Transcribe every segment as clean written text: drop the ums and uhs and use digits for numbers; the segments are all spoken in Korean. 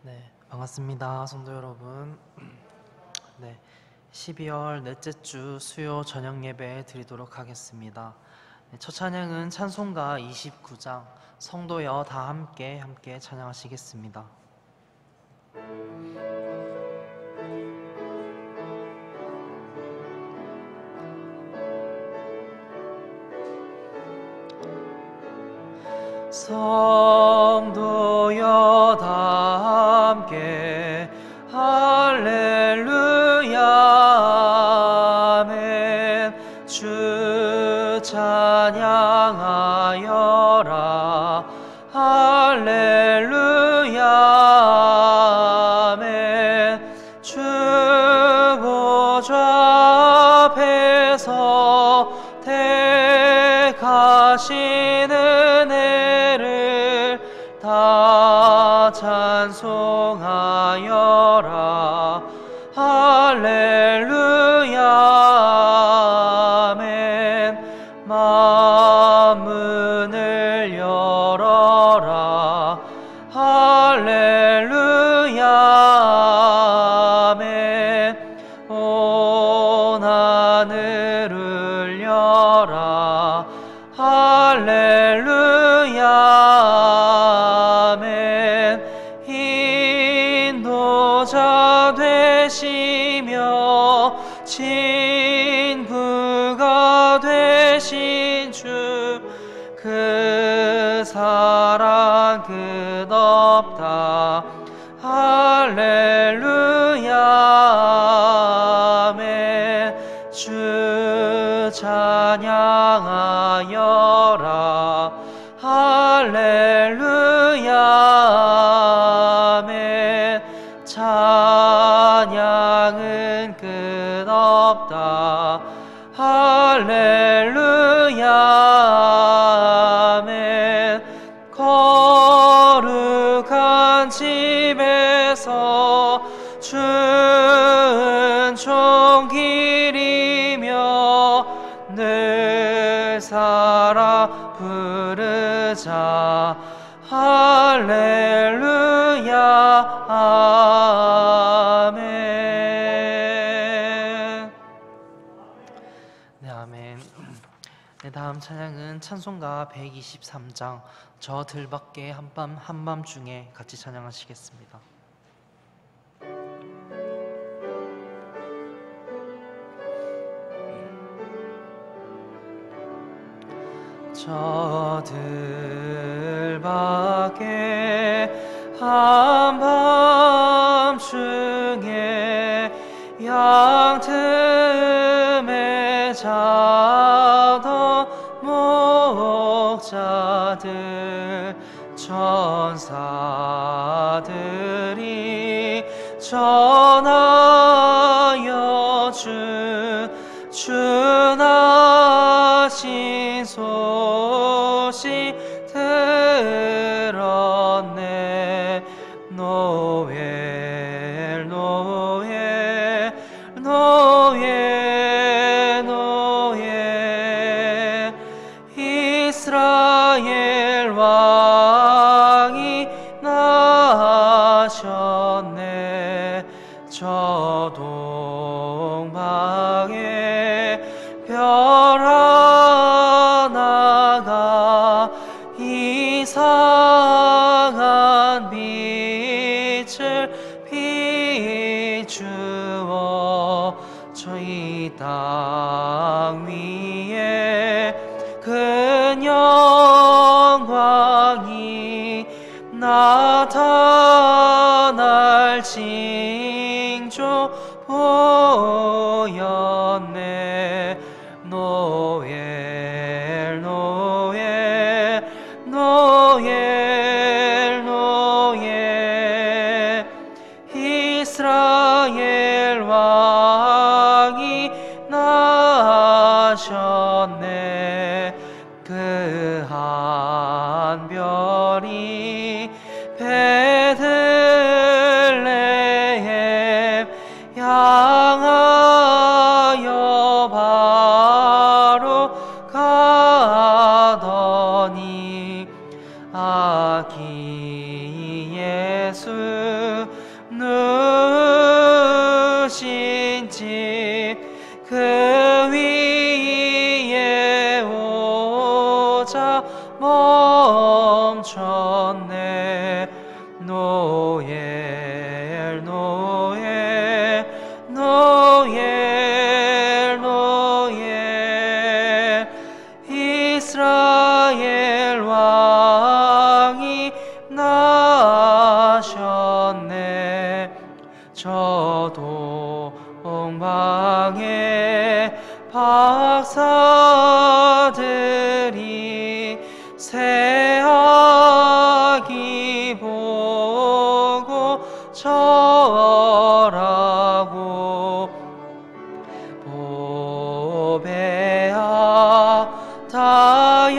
네, 반갑습니다, 성도 여러분. 네, 12월 넷째 주 수요 저녁 예배 드리도록 하겠습니다. 네, 첫 찬양은 찬송가 29장 성도여 다 함께 찬양하시겠습니다. 성도여 다 함께 할렐루야 아멘. 주 찬양하여라 할렐루야 아멘. 주 보좌 앞에서 택하시는 다 찬송하여라 할렐루야 아멘. 만문을 열어라 할렐루야 아멘. 온 하늘을 열라 할렐루야 인도자 되시며 친구가 되신 주 그 사랑 끝없다 할렐루야 아멘. 주 찬양하여라 할렐루야 아멘. 찬양은 끝없다 할렐루야 아멘. 거룩한 집에서 주은총 기리며 늘 살아 부르자 할렐루야 아멘. 네, 아멘. 네, 다음 찬양은 찬송가 123장 저 들밖에 한밤중에 같이 찬양하시겠습니다. 저 들밖에 한밤중에 양틈에 자던 목자들 천사들이 전하여 주나신 소식 들었네. 노엘 노엘 노엘 노엘 이스라엘 왕이 나셨네. 저 동방에 별 하나가 이상한 빛을 비추어 저희 땅 위에 큰 영광이 나타날 징조 보였네. 노엘 노엘 노엘 노엘 이스라엘 왕이 나셨네. 그 한 별이 베들레헴 향하여 바로 가더니 아기 예수 보자 멈췄네. 노엘 노엘 노엘 노엘 이스라엘 왕이 나셨네. 저 동방의 박사들이 새 아기 보고 절하고 보배야 다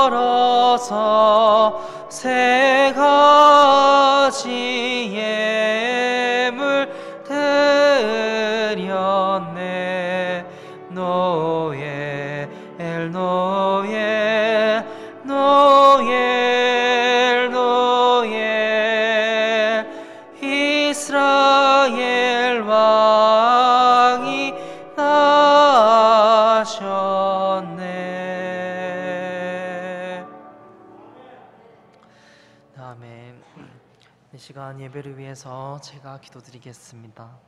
열어서 세 가지 예물 드렸네. 노엘 노엘 노엘 노엘 이스라엘 왕이 나셨네. 아멘. 이 시간 예배를 위해서 제가 기도드리겠습니다.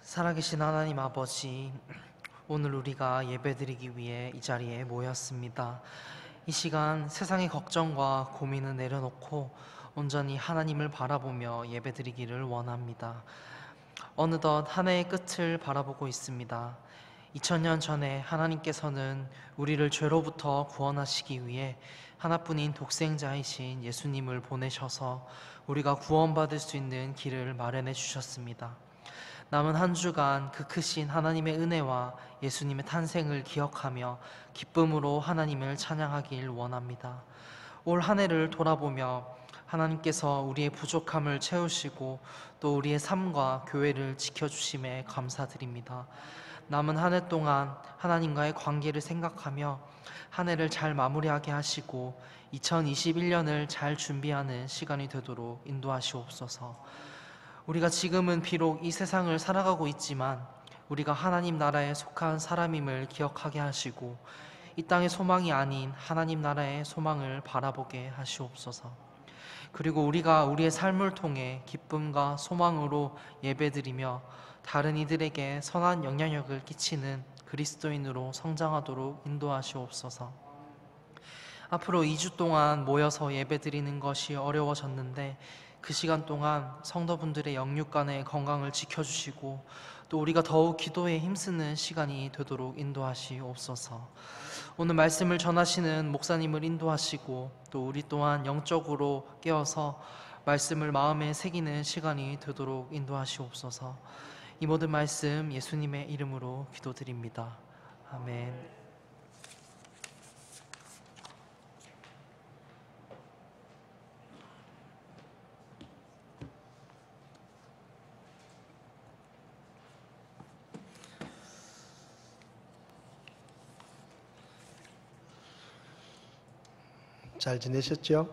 살아계신 하나님 아버지, 오늘 우리가 예배드리기 위해 이 자리에 모였습니다. 이 시간 세상의 걱정과 고민을 내려놓고 온전히 하나님을 바라보며 예배드리기를 원합니다. 어느덧 한 해의 끝을 바라보고 있습니다. 2000년 전에 하나님께서는 우리를 죄로부터 구원하시기 위해 하나뿐인 독생자이신 예수님을 보내셔서 우리가 구원받을 수 있는 길을 마련해 주셨습니다. 남은 한 주간 그 크신 하나님의 은혜와 예수님의 탄생을 기억하며 기쁨으로 하나님을 찬양하길 원합니다. 올 한 해를 돌아보며 하나님께서 우리의 부족함을 채우시고 또 우리의 삶과 교회를 지켜주심에 감사드립니다. 남은 한 해 동안 하나님과의 관계를 생각하며 한 해를 잘 마무리하게 하시고 2021년을 잘 준비하는 시간이 되도록 인도하시옵소서. 우리가 지금은 비록 이 세상을 살아가고 있지만 우리가 하나님 나라에 속한 사람임을 기억하게 하시고 이 땅의 소망이 아닌 하나님 나라의 소망을 바라보게 하시옵소서. 그리고 우리가 우리의 삶을 통해 기쁨과 소망으로 예배드리며 다른 이들에게 선한 영향력을 끼치는 그리스도인으로 성장하도록 인도하시옵소서. 앞으로 2주 동안 모여서 예배드리는 것이 어려워졌는데 그 시간 동안 성도분들의 영육간의 건강을 지켜주시고 또 우리가 더욱 기도에 힘쓰는 시간이 되도록 인도하시옵소서. 오늘 말씀을 전하시는 목사님을 인도하시고 또 우리 또한 영적으로 깨어서 말씀을 마음에 새기는 시간이 되도록 인도하시옵소서. 이 모든 말씀 예수님의 이름으로 기도드립니다. 아멘. 잘 지내셨죠?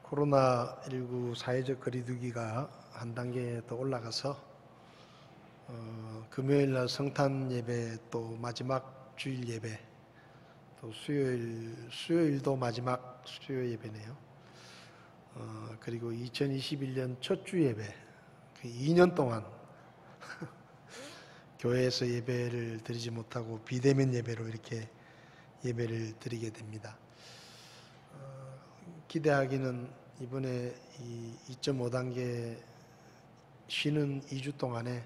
코로나19 사회적 거리두기가 한 단계 더 올라가서 금요일날 성탄 예배, 또 마지막 주일 예배, 또 수요일도 마지막 수요 예배네요. 그리고 2021년 첫 주 예배, 2년 동안 교회에서 예배를 드리지 못하고 비대면 예배로 이렇게 예배를 드리게 됩니다. 기대하기는 이번에 이 2.5단계 쉬는 2주 동안에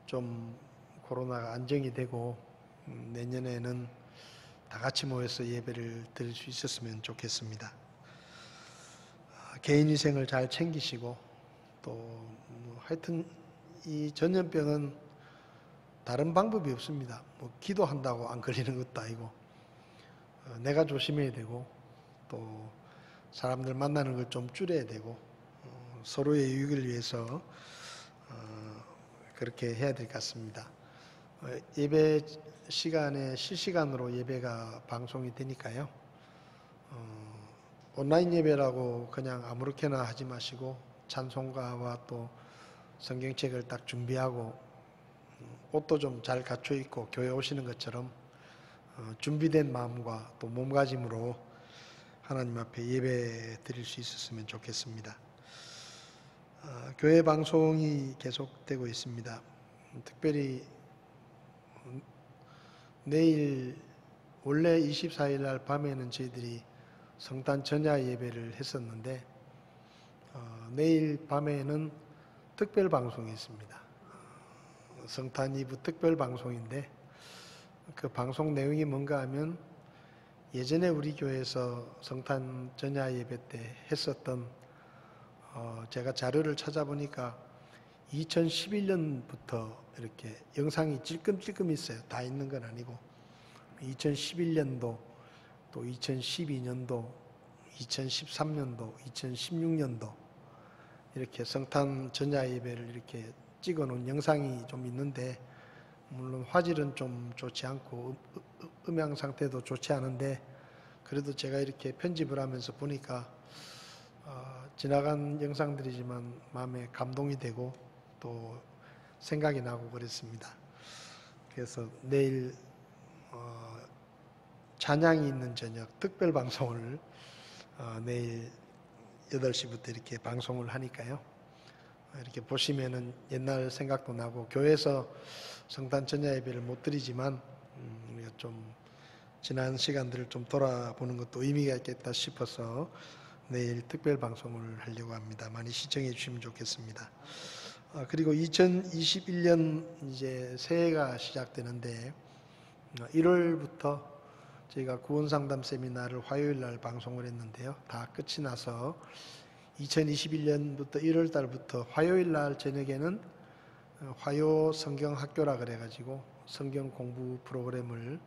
좀 코로나가 안정이 되고 내년에는 다 같이 모여서 예배를 드릴 수 있었으면 좋겠습니다. 개인위생을 잘 챙기시고 또 하여튼 이 전염병은 다른 방법이 없습니다. 뭐 기도한다고 안 걸리는 것도 아니고 내가 조심해야 되고 또 사람들 만나는 걸 좀 줄여야 되고 서로의 유익을 위해서 그렇게 해야 될 것 같습니다. 예배 시간에 실시간으로 예배가 방송이 되니까요. 온라인 예배라고 그냥 아무렇게나 하지 마시고 찬송가와 또 성경책을 딱 준비하고 옷도 좀 잘 갖춰 입고 교회 오시는 것처럼 준비된 마음과 또 몸가짐으로 하나님 앞에 예배 드릴 수 있었으면 좋겠습니다. 교회 방송이 계속되고 있습니다. 특별히 내일 원래 24일 날 밤에는 저희들이 성탄 전야 예배를 했었는데 내일 밤에는 특별 방송이 있습니다. 성탄 이브 특별 방송인데 그 방송 내용이 뭔가 하면 예전에 우리 교회에서 성탄 전야 예배 때 했었던 제가 자료를 찾아보니까 2011년부터 이렇게 영상이 찔끔찔끔 있어요. 다 있는 건 아니고 2011년도 또 2012년도 2013년도 2016년도 이렇게 성탄 전야 예배를 이렇게 찍어 놓은 영상이 좀 있는데 물론 화질은 좀 좋지 않고 음향 상태도 좋지 않은데 그래도 제가 이렇게 편집을 하면서 보니까 지나간 영상들이지만 마음에 감동이 되고 또 생각이 나고 그랬습니다. 그래서 내일 찬양이 있는 저녁 특별 방송을 내일 8시부터 이렇게 방송을 하니까요. 이렇게 보시면은 옛날 생각도 나고 교회에서 성탄 전야 예배를 못 드리지만 우리가 좀 지난 시간들을 좀 돌아보는 것도 의미가 있겠다 싶어서 내일 특별 방송을 하려고 합니다. 많이 시청해 주시면 좋겠습니다. 그리고 2021년 이제 새해가 시작되는데 1월부터 저희가 구원상담 세미나를 화요일 날 방송을 했는데요. 다 끝이 나서 2021년부터 1월 달부터 화요일 날 저녁에는 화요 성경 학교라 그래가지고 성경 공부 프로그램을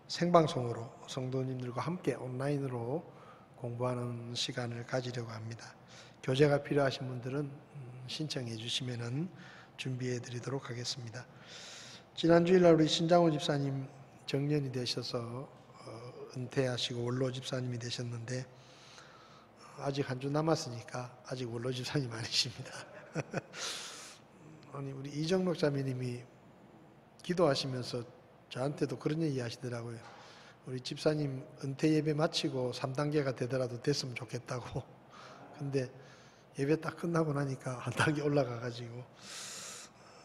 생방송으로 성도님들과 함께 온라인으로 공부하는 시간을 가지려고 합니다. 교재가 필요하신 분들은 신청해 주시면은 준비해 드리도록 하겠습니다. 지난 주일날 우리 신장호 집사님 정년이 되셔서 은퇴하시고 원로 집사님이 되셨는데 아직 한 주 남았으니까 아직 원로 집사님 아니십니다. 아니 우리 이정록 자매님이 기도하시면서 저한테도 그런 얘기 하시더라고요. 우리 집사님 은퇴 예배 마치고 3단계가 되더라도 됐으면 좋겠다고. 근데 예배 딱 끝나고 나니까 한 단계 올라가 가지고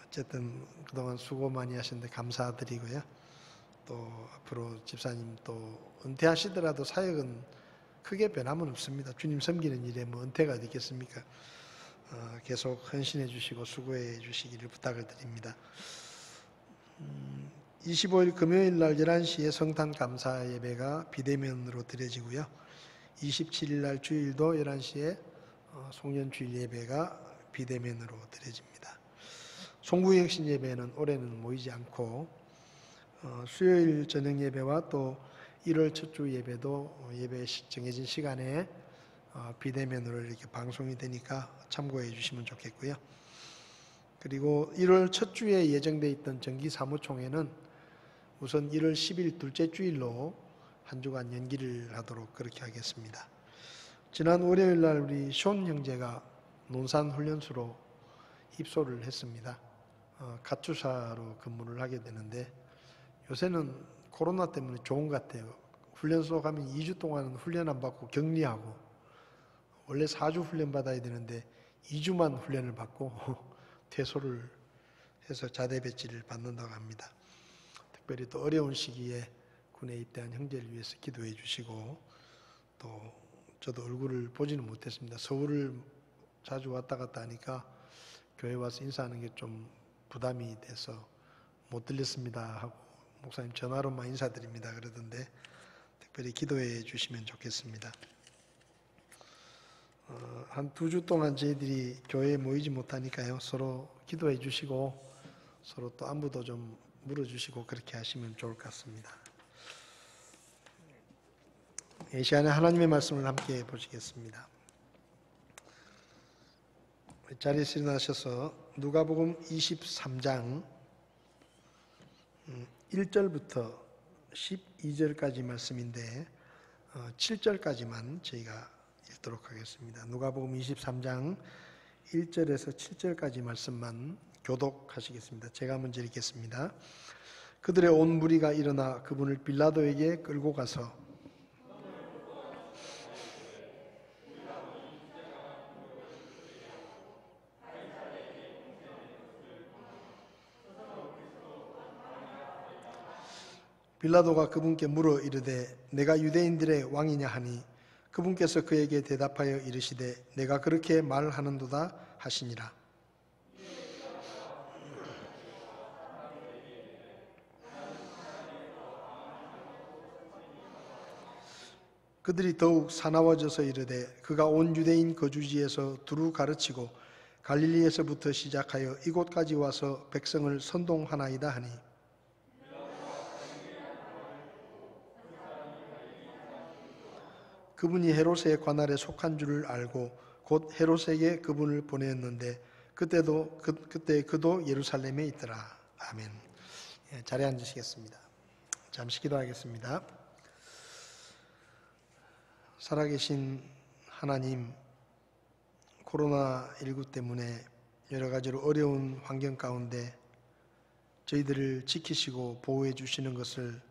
어쨌든 그동안 수고 많이 하셨는데 감사드리고요. 또 앞으로 집사님 또 은퇴하시더라도 사역은 크게 변함은 없습니다. 주님 섬기는 일에 뭐 은퇴가 어디 있겠습니까? 계속 헌신해 주시고 수고해 주시기를 부탁을 드립니다. 25일 금요일 날 11시에 성탄 감사 예배가 비대면으로 드려지고요. 27일 날 주일도 11시에 송년 주일 예배가 비대면으로 드려집니다. 송구영신 예배는 올해는 모이지 않고 수요일 저녁 예배와 또 1월 첫 주 예배도 예배 정해진 시간에 비대면으로 이렇게 방송이 되니까 참고해 주시면 좋겠고요. 그리고 1월 첫 주에 예정돼 있던 정기 사무총회는 우선 1월 10일 둘째 주일로 한 주간 연기를 하도록 그렇게 하겠습니다. 지난 월요일 날 우리 쇼 형제가 논산 훈련소로 입소를 했습니다. 가투사로 근무를 하게 되는데 요새는 코로나 때문에 좋은 것 같아요. 훈련소 가면 2주 동안은 훈련 안 받고 격리하고 원래 4주 훈련 받아야 되는데 2주만 훈련을 받고 퇴소를 해서 자대 배치를 받는다고 합니다. 특별히 또 어려운 시기에 군에 입대한 형제를 위해서 기도해 주시고 또 저도 얼굴을 보지는 못했습니다. 서울을 자주 왔다 갔다 하니까 교회 와서 인사하는 게 좀 부담이 돼서 못 들렸습니다 하고 목사님 전화로만 인사드립니다 그러던데 특별히 기도해 주시면 좋겠습니다. 한 2주 동안 저희들이 교회에 모이지 못하니까요. 서로 기도해 주시고 서로 또 안부도 좀 물어주시고 그렇게 하시면 좋을 것 같습니다. 이 시간에 하나님의 말씀을 함께 보시겠습니다. 자리에서 일어나셔서 누가복음 23장 1절부터 12절까지 말씀인데 7절까지만 저희가 읽도록 하겠습니다. 누가복음 23장 1절에서 7절까지 말씀만 교독하시겠습니다. 제가 먼저 읽겠습니다. 그들의 온 무리가 일어나 그분을 빌라도에게 끌고 가서 빌라도가 그분께 물어 이르되 내가 유대인들의 왕이냐 하니 그분께서 그에게 대답하여 이르시되 내가 그렇게 말하는도다 하시니라. 그들이 더욱 사나워져서 이르되 그가 온 유대인 거주지에서 두루 가르치고 갈릴리에서부터 시작하여 이곳까지 와서 백성을 선동하나이다 하니 그분이 헤롯의 관할에 속한 줄을 알고 곧 헤롯에게 그분을 보냈는데 그때 그도 예루살렘에 있더라. 아멘. 자리에 앉으시겠습니다. 잠시 기도하겠습니다. 살아계신 하나님, 코로나19 때문에 여러 가지로 어려운 환경 가운데 저희들을 지키시고 보호해 주시는 것을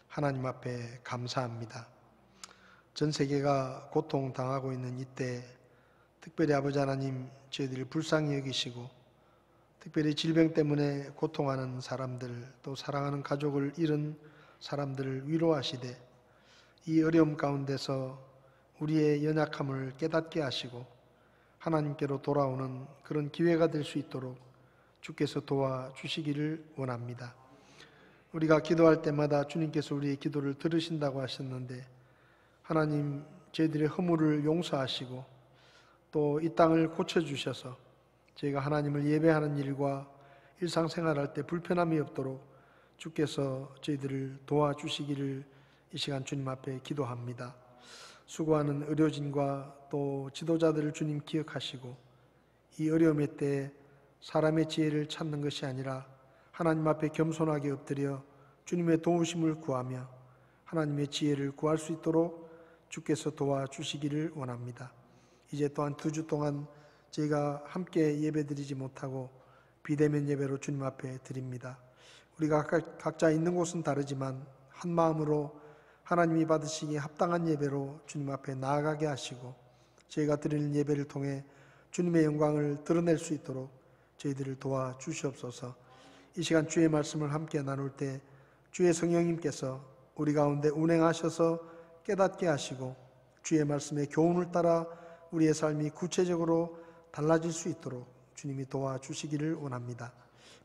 하나님 앞에 감사합니다. 전 세계가 고통당하고 있는 이때 특별히 아버지 하나님 저희들을 불쌍히 여기시고 특별히 질병 때문에 고통하는 사람들 또 사랑하는 가족을 잃은 사람들을 위로하시되 이 어려움 가운데서 우리의 연약함을 깨닫게 하시고 하나님께로 돌아오는 그런 기회가 될 수 있도록 주께서 도와주시기를 원합니다. 우리가 기도할 때마다 주님께서 우리의 기도를 들으신다고 하셨는데 하나님 저희들의 허물을 용서하시고 또 이 땅을 고쳐주셔서 저희가 하나님을 예배하는 일과 일상생활할 때 불편함이 없도록 주께서 저희들을 도와주시기를 이 시간 주님 앞에 기도합니다. 수고하는 의료진과 또 지도자들을 주님 기억하시고 이 어려움의 때 사람의 지혜를 찾는 것이 아니라 하나님 앞에 겸손하게 엎드려 주님의 도우심을 구하며 하나님의 지혜를 구할 수 있도록 주께서 도와주시기를 원합니다. 이제 또한 2주 동안 저희가 함께 예배드리지 못하고 비대면 예배로 주님 앞에 드립니다. 우리가 각자 있는 곳은 다르지만 한 마음으로 하나님이 받으시기에 합당한 예배로 주님 앞에 나아가게 하시고 저희가 드리는 예배를 통해 주님의 영광을 드러낼 수 있도록 저희들을 도와주시옵소서. 이 시간 주의 말씀을 함께 나눌 때 주의 성령님께서 우리 가운데 운행하셔서 깨닫게 하시고 주의 말씀의 교훈을 따라 우리의 삶이 구체적으로 달라질 수 있도록 주님이 도와주시기를 원합니다.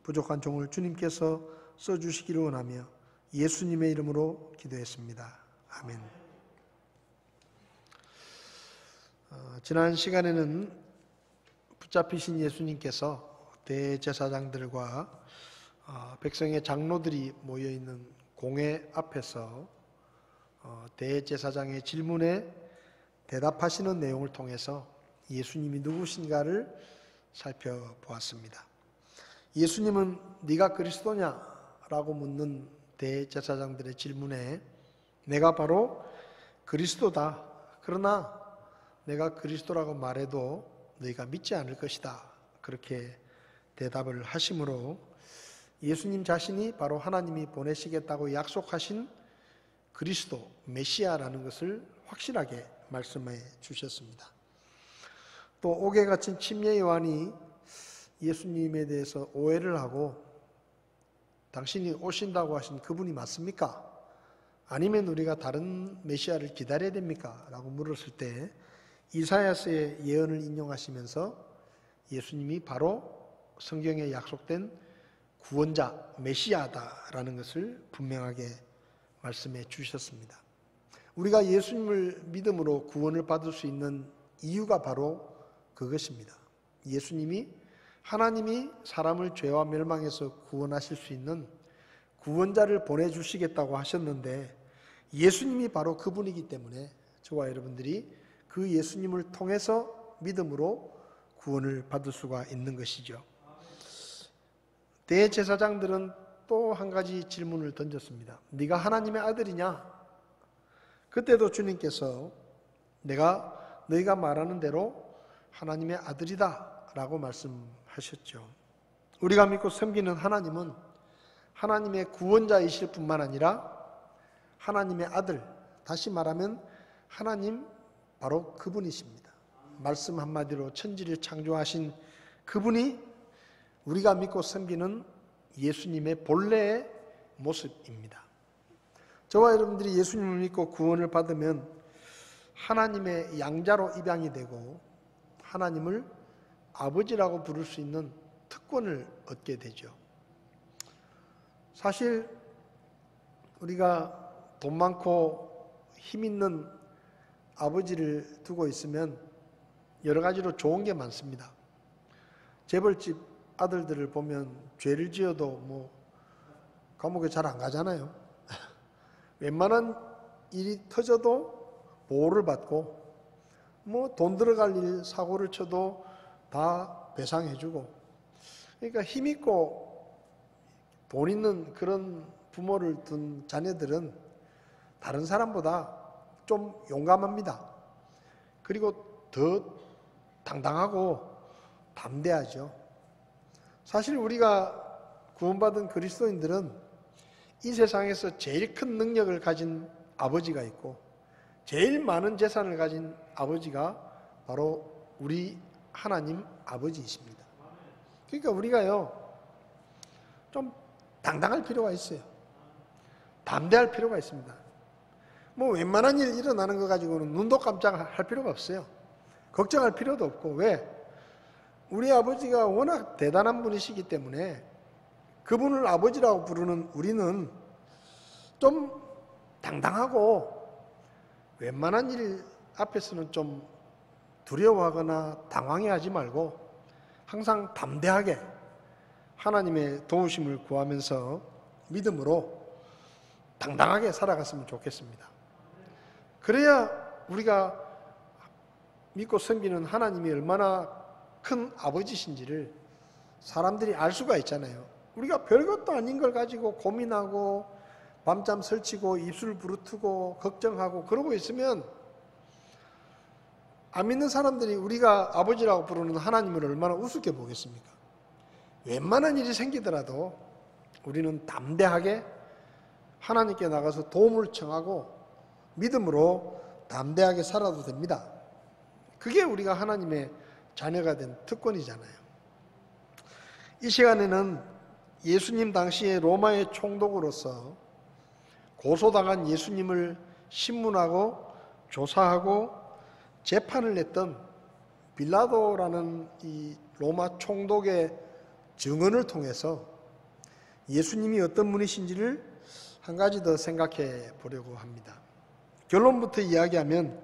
부족한 종을 주님께서 써주시기를 원하며 예수님의 이름으로 기도했습니다. 아멘. 지난 시간에는 붙잡히신 예수님께서 대제사장들과 백성의 장로들이 모여있는 공회 앞에서 대제사장의 질문에 대답하시는 내용을 통해서 예수님이 누구신가를 살펴보았습니다. 예수님은 네가 그리스도냐? 라고 묻는 대제사장들의 질문에 내가 바로 그리스도다. 그러나 내가 그리스도라고 말해도 너희가 믿지 않을 것이다. 그렇게 대답을 하심으로 예수님 자신이 바로 하나님이 보내시겠다고 약속하신 그리스도, 메시아라는 것을 확실하게 말씀해 주셨습니다. 또 옥에 갇힌 침례 요한이 예수님에 대해서 오해를 하고 당신이 오신다고 하신 그분이 맞습니까? 아니면 우리가 다른 메시아를 기다려야 됩니까? 라고 물었을 때 이사야서의 예언을 인용하시면서 예수님이 바로 성경에 약속된 구원자, 메시아다라는 것을 분명하게 말씀해 주셨습니다. 우리가 예수님을 믿음으로 구원을 받을 수 있는 이유가 바로 그것입니다. 예수님이 하나님이 사람을 죄와 멸망에서 구원하실 수 있는 구원자를 보내주시겠다고 하셨는데 예수님이 바로 그분이기 때문에 저와 여러분들이 그 예수님을 통해서 믿음으로 구원을 받을 수가 있는 것이죠. 대제사장들은 또 한 가지 질문을 던졌습니다. 네가 하나님의 아들이냐? 그때도 주님께서 내가 너희가 말하는 대로 하나님의 아들이다 라고 말씀하셨죠. 우리가 믿고 섬기는 하나님은 하나님의 구원자이실 뿐만 아니라 하나님의 아들, 다시 말하면 하나님 바로 그분이십니다. 말씀 한마디로 천지를 창조하신 그분이 우리가 믿고 섬기는 예수님의 본래의 모습입니다. 저와 여러분들이 예수님을 믿고 구원을 받으면 하나님의 양자로 입양이 되고 하나님을 아버지라고 부를 수 있는 특권을 얻게 되죠. 사실 우리가 돈 많고 힘 있는 아버지를 두고 있으면 여러 가지로 좋은 게 많습니다. 재벌집 아들들을 보면 죄를 지어도 감옥에 잘 안 가잖아요. 웬만한 일이 터져도 보호를 받고 돈 들어갈 일 사고를 쳐도 다 배상해주고, 그러니까 힘 있고 돈 있는 그런 부모를 둔 자녀들은 다른 사람보다 좀 용감합니다. 그리고 더 당당하고 담대하죠. 사실 우리가 구원받은 그리스도인들은 이 세상에서 제일 큰 능력을 가진 아버지가 있고 제일 많은 재산을 가진 아버지가 바로 우리 하나님 아버지이십니다. 그러니까 우리가요 좀 당당할 필요가 있어요. 담대할 필요가 있습니다. 웬만한 일 일어나는 거 가지고는 눈도 깜짝할 필요가 없어요. 걱정할 필요도 없고. 왜? 우리 아버지가 워낙 대단한 분이시기 때문에 그분을 아버지라고 부르는 우리는 좀 당당하고 웬만한 일 앞에서는 좀 두려워하거나 당황해하지 말고 항상 담대하게 하나님의 도우심을 구하면서 믿음으로 당당하게 살아갔으면 좋겠습니다. 그래야 우리가 믿고 섬기는 하나님이 얼마나 큰 아버지신지를 사람들이 알 수가 있잖아요. 우리가 별것도 아닌 걸 가지고 고민하고 밤잠 설치고 입술 부르트고 걱정하고 그러고 있으면 안 믿는 사람들이 우리가 아버지라고 부르는 하나님을 얼마나 우습게 보겠습니까? 웬만한 일이 생기더라도 우리는 담대하게 하나님께 나가서 도움을 청하고 믿음으로 담대하게 살아도 됩니다. 그게 우리가 하나님의 자녀가 된 특권이잖아요. 이 시간에는 예수님 당시에 로마의 총독으로서 고소당한 예수님을 신문하고 조사하고 재판을 냈던 빌라도라는 이 로마 총독의 증언을 통해서 예수님이 어떤 분이신지를 한 가지 더 생각해 보려고 합니다. 결론부터 이야기하면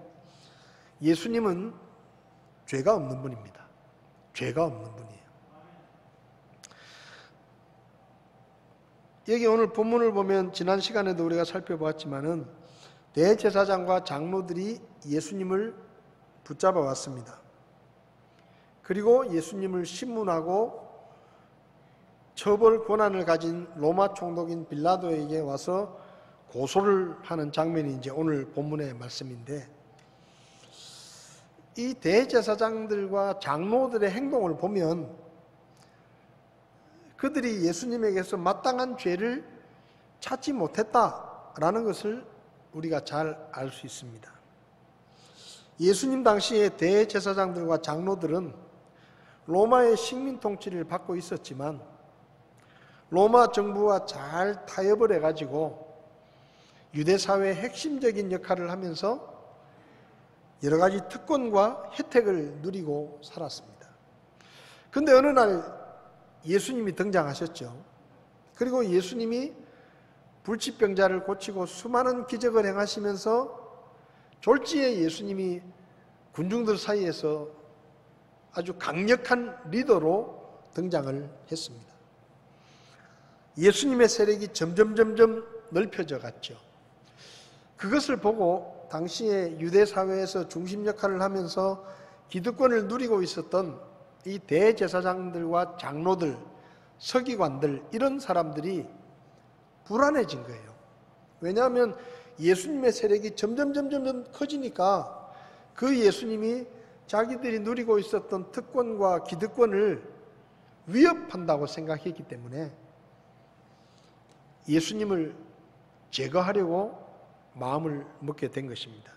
예수님은 죄가 없는 분입니다. 죄가 없는 분이에요. 여기 오늘 본문을 보면 지난 시간에도 우리가 살펴보았지만은 대제사장과 장로들이 예수님을 붙잡아 왔습니다. 그리고 예수님을 신문하고 처벌 권한을 가진 로마 총독인 빌라도에게 와서 고소를 하는 장면이 이제 오늘 본문의 말씀인데, 이 대제사장들과 장로들의 행동을 보면 그들이 예수님에게서 마땅한 죄를 찾지 못했다라는 것을 우리가 잘 알 수 있습니다. 예수님 당시의 대제사장들과 장로들은 로마의 식민 통치를 받고 있었지만 로마 정부와 잘 타협을 해가지고 유대 사회의 핵심적인 역할을 하면서 여러 가지 특권과 혜택을 누리고 살았습니다. 그런데 어느 날 예수님이 등장하셨죠. 그리고 예수님이 불치병자를 고치고 수많은 기적을 행하시면서 졸지에 예수님이 군중들 사이에서 아주 강력한 리더로 등장을 했습니다. 예수님의 세력이 점점 넓혀져 갔죠. 그것을 보고 당시에 유대 사회에서 중심 역할을 하면서 기득권을 누리고 있었던 이 대제사장들과 장로들, 서기관들, 이런 사람들이 불안해진 거예요. 왜냐하면 예수님의 세력이 점점 커지니까 그 예수님이 자기들이 누리고 있었던 특권과 기득권을 위협한다고 생각했기 때문에 예수님을 제거하려고 마음을 먹게 된 것입니다.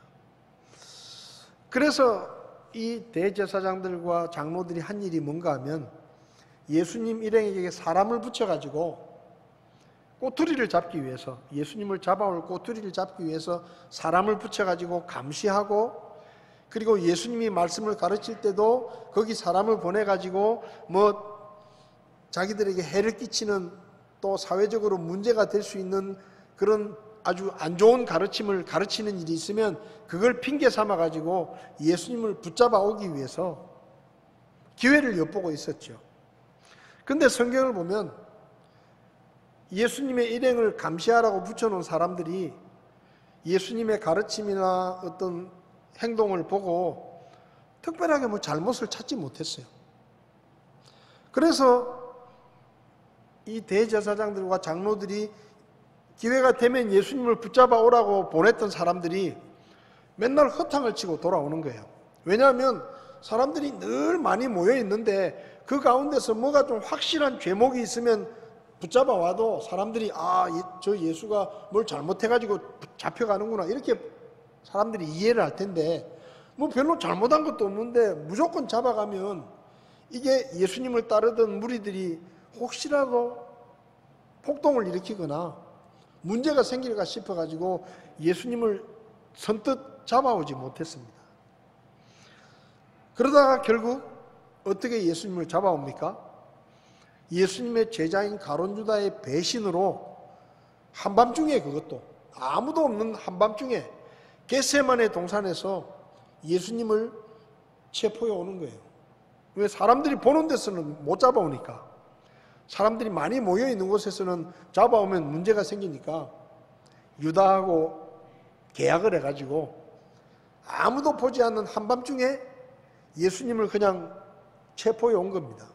그래서 이 대제사장들과 장로들이 한 일이 뭔가 하면 예수님 일행에게 사람을 붙여가지고 꼬투리를 잡기 위해서, 예수님을 잡아올 꼬투리를 잡기 위해서 사람을 붙여가지고 감시하고, 그리고 예수님이 말씀을 가르칠 때도 거기 사람을 보내가지고 자기들에게 해를 끼치는, 또 사회적으로 문제가 될 수 있는 그런 아주 안 좋은 가르침을 가르치는 일이 있으면 그걸 핑계 삼아가지고 예수님을 붙잡아 오기 위해서 기회를 엿보고 있었죠. 근데 성경을 보면 예수님의 일행을 감시하라고 붙여놓은 사람들이 예수님의 가르침이나 어떤 행동을 보고 특별하게 잘못을 찾지 못했어요. 그래서 이 대제사장들과 장로들이 기회가 되면 예수님을 붙잡아 오라고 보냈던 사람들이 맨날 허탕을 치고 돌아오는 거예요. 왜냐하면 사람들이 늘 많이 모여 있는데 그 가운데서 뭐가 좀 확실한 죄목이 있으면 붙잡아 와도 사람들이 저 예수가 뭘 잘못해가지고 잡혀가는구나, 이렇게 사람들이 이해를 할 텐데 별로 잘못한 것도 없는데 무조건 잡아가면 이게 예수님을 따르던 무리들이 혹시라도 폭동을 일으키거나 문제가 생길까 싶어가지고 예수님을 선뜻 잡아오지 못했습니다. 그러다가 결국 어떻게 예수님을 잡아옵니까? 예수님의 제자인 가룟유다의 배신으로 한밤중에, 그것도 아무도 없는 한밤중에 겟세마네 동산에서 예수님을 체포해 오는 거예요. 왜? 사람들이 보는 데서는 못 잡아오니까. 사람들이 많이 모여 있는 곳에서는 잡아오면 문제가 생기니까 유다하고 계약을 해가지고 아무도 보지 않는 한밤중에 예수님을 그냥 체포해 온 겁니다.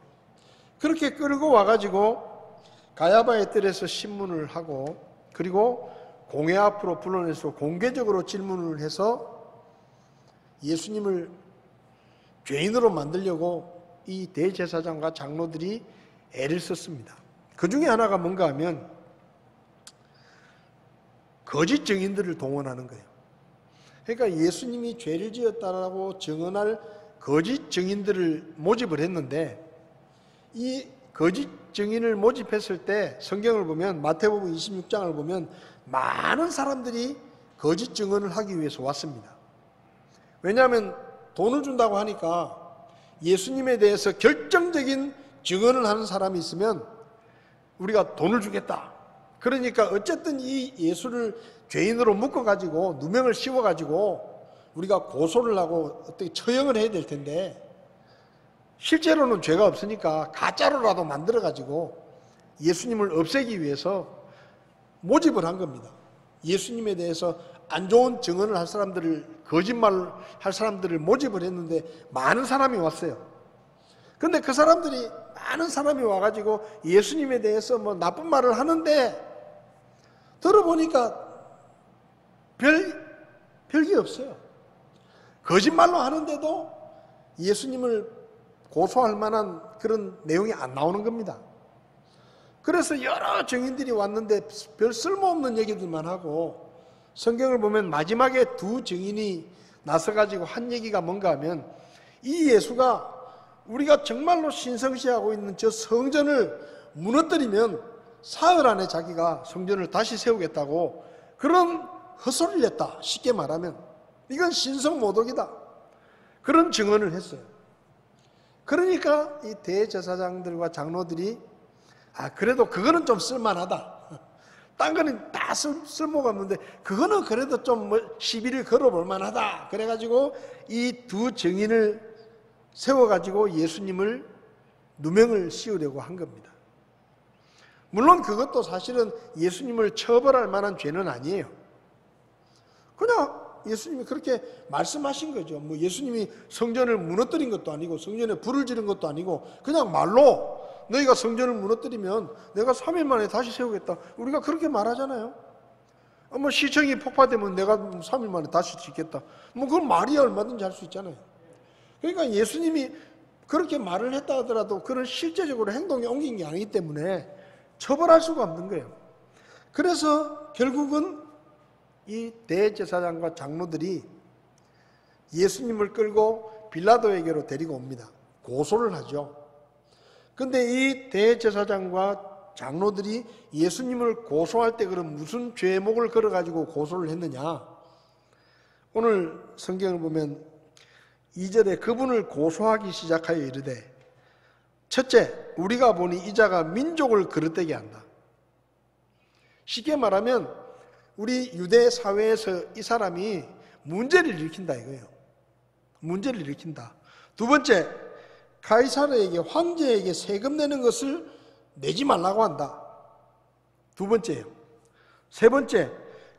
그렇게 끌고 와가지고 가야바의 뜰에서 신문을 하고, 그리고 공회 앞으로 불러내서 공개적으로 질문을 해서 예수님을 죄인으로 만들려고 이 대제사장과 장로들이 애를 썼습니다. 그 중에 하나가 뭔가 하면 거짓 증인들을 동원하는 거예요. 그러니까 예수님이 죄를 지었다라고 증언할 거짓 증인들을 모집을 했는데, 이 거짓 증인을 모집했을 때 성경을 보면, 마태복음 26장을 보면 많은 사람들이 거짓 증언을 하기 위해서 왔습니다. 왜냐하면 돈을 준다고 하니까 예수님에 대해서 결정적인 증언을 하는 사람이 있으면 우리가 돈을 주겠다. 그러니까 어쨌든 이 예수를 죄인으로 묶어가지고 누명을 씌워가지고 우리가 고소를 하고 어떻게 처형을 해야 될 텐데, 실제로는 죄가 없으니까 가짜로라도 만들어가지고 예수님을 없애기 위해서 모집을 한 겁니다. 예수님에 대해서 안 좋은 증언을 할 사람들을, 거짓말 할 사람들을 모집을 했는데 많은 사람이 왔어요. 근데 그 사람들이, 많은 사람이 와가지고 예수님에 대해서 나쁜 말을 하는데 들어보니까 별게 없어요. 거짓말로 하는데도 예수님을 고소할 만한 그런 내용이 안 나오는 겁니다. 그래서 여러 증인들이 왔는데 별 쓸모없는 얘기들만 하고, 성경을 보면 마지막에 두 증인이 나서가지고 한 얘기가 뭔가 하면, 이 예수가 우리가 정말로 신성시하고 있는 저 성전을 무너뜨리면 사흘 안에 자기가 성전을 다시 세우겠다고 그런 헛소리를 했다. 쉽게 말하면 이건 신성모독이다. 그런 증언을 했어요. 그러니까 이 대제사장들과 장로들이 그래도 그거는 좀 쓸만하다. 딴 거는 다 쓸모가 없는데 그거는 그래도 좀 시비를 걸어볼 만하다. 그래가지고 이 두 증인을 세워가지고 예수님을 누명을 씌우려고 한 겁니다. 물론 그것도 사실은 예수님을 처벌할 만한 죄는 아니에요. 그냥 예수님이 그렇게 말씀하신 거죠. 예수님이 성전을 무너뜨린 것도 아니고 성전에 불을 지른 것도 아니고 그냥 말로 너희가 성전을 무너뜨리면 내가 3일 만에 다시 세우겠다. 우리가 그렇게 말하잖아요. 시청이 폭파되면 내가 3일 만에 다시 짓겠다. 그건 말이야 얼마든지 할 수 있잖아요. 그러니까 예수님이 그렇게 말을 했다 하더라도 그런 실제적으로 행동에 옮긴 게 아니기 때문에 처벌할 수가 없는 거예요. 그래서 결국은 이 대제사장과 장로들이 예수님을 끌고 빌라도에게로 데리고 옵니다. 고소를 하죠. 근데 이 대제사장과 장로들이 예수님을 고소할 때 그럼 무슨 죄목을 걸어가지고 고소를 했느냐? 오늘 성경을 보면 2절에 그분을 고소하기 시작하여 이르되 첫째, 우리가 보니 이 자가 민족을 그릇되게 한다. 쉽게 말하면 우리 유대 사회에서 이 사람이 문제를 일으킨다 이거예요. 문제를 일으킨다. 두 번째, 가이사르에게 황제에게 세금 내는 것을 내지 말라고 한다. 두 번째예요. 세 번째,